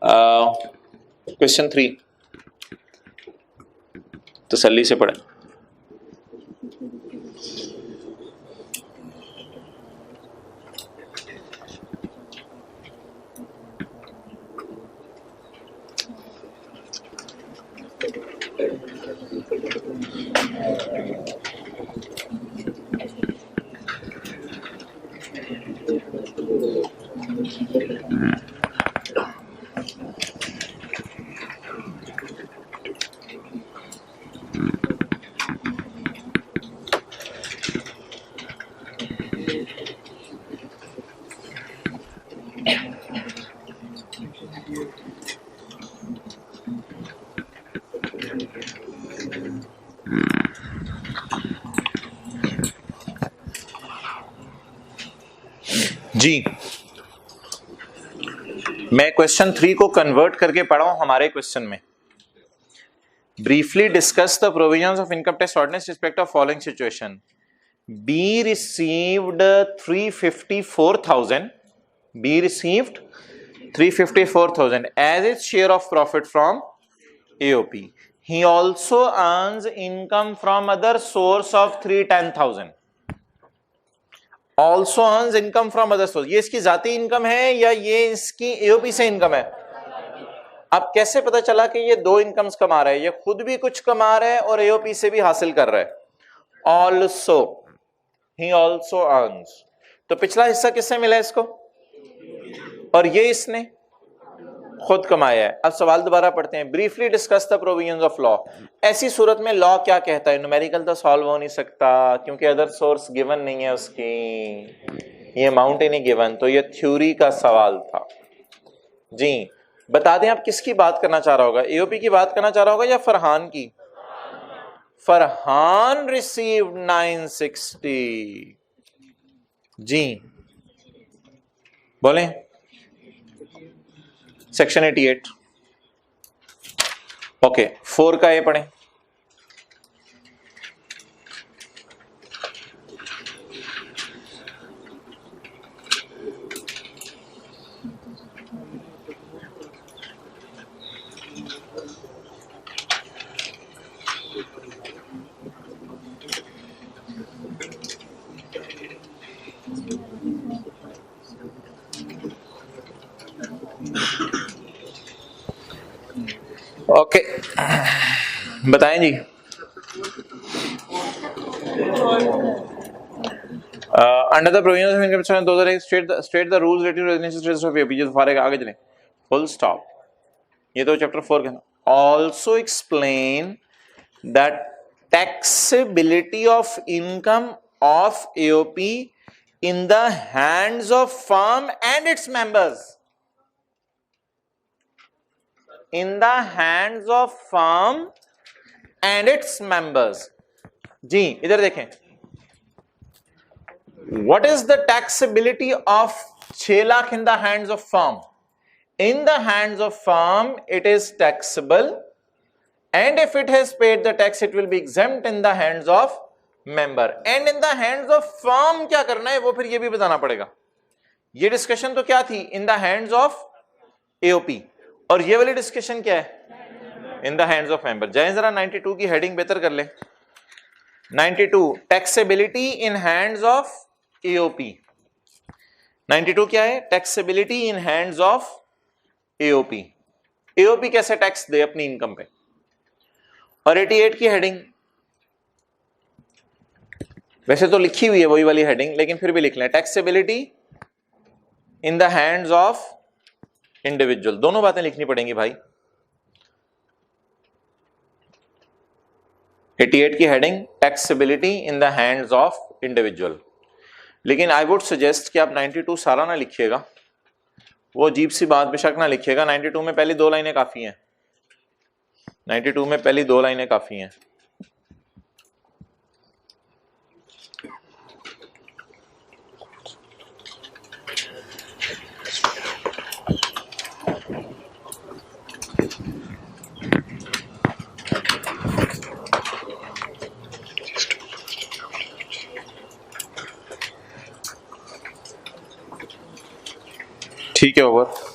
क्वेश्चन 3 तसल्ली से पढ़ें। जी, मैं क्वेश्चन 3 को कन्वर्ट करके पढ़ा हूं हमारे क्वेश्चन में। Briefly discuss the provisions of income tax ordinance respect of following situation. B received 354,000, B received 354,000 as its share of profit from AOP. He also earns income from other source of 310,000. Also earns income from other source. ये इसकी जाती income है या ये इसकी AOP से income है? अब कैसे पता चला कि ये 2 इनकम्स कमा रहा है? ये खुद भी कुछ कमा रहा है और एओपी से भी हासिल कर रहा है। Also, he also earns. तो पिछला हिस्सा किससे मिला इसको? और ये इसने खुद कमाया है। अब सवाल दोबारा पढ़ते हैं। Briefly discuss the provisions of law. ऐसी सूरत में लॉ क्या कहता है? न्यूमेरिकल तो सॉल्व हो नहीं सकता क्योंकि अदर सोर्स गिवन नहीं है उसकी, ये अमाउंट ही नहीं गिवन, तो ये थ्योरी का सवाल था। जी बता दें आप किसकी बात करना चाह रहा होगा? एओपी की बात करना चाह रहा होगा या फरहान की? फरहान रिसीव्ड 960। जी बोलें। सेक्शन 88, ओके 4 का ये पढ़ें। ओके बताएं जी। Under the provisions of income tax 2001 state the rules related to residential of AOP. फारे आगे चलें, फुल स्टॉप। ये तो चैप्टर 4 का। Also explain that taxability of income of AOP in the hands of firm and its members. In the hands of firm and its members. जी इधर देखें, what is the taxability of 6 lakh in the hands of firm? In the hands of firm it is taxable, and if it has paid the tax it will be exempt in the hands of member. And in the hands of firm क्या करना है वो फिर ये भी बताना पड़ेगा। ये डिस्कशन तो क्या थी? in the hands of AOP, और ये वाली डिस्कशन क्या है? In the hands of member. जाए जरा 92 की हेडिंग बेहतर कर ले। 92 taxability in hands of AOP. 92 क्या है? Taxability in hands of AOP. AOP कैसे टैक्स दे अपनी इनकम पे। और 88 की हेडिंग वैसे तो लिखी हुई है वही वाली हेडिंग, लेकिन फिर भी लिख लें, taxability in the hands of individual. दोनों बातें लिखनी पड़ेंगी भाई। 88 की heading taxability in the hands of individual. लेकिन आई वुड सजेस्ट कि आप 92 सारा ना लिखिएगा, वो अजीब सी बात बेशक ना लिखिएगा। 92 में पहली 2 लाइनें काफी हैं। 92 में पहली 2 लाइनें काफी हैं। ठीक है, ओवर।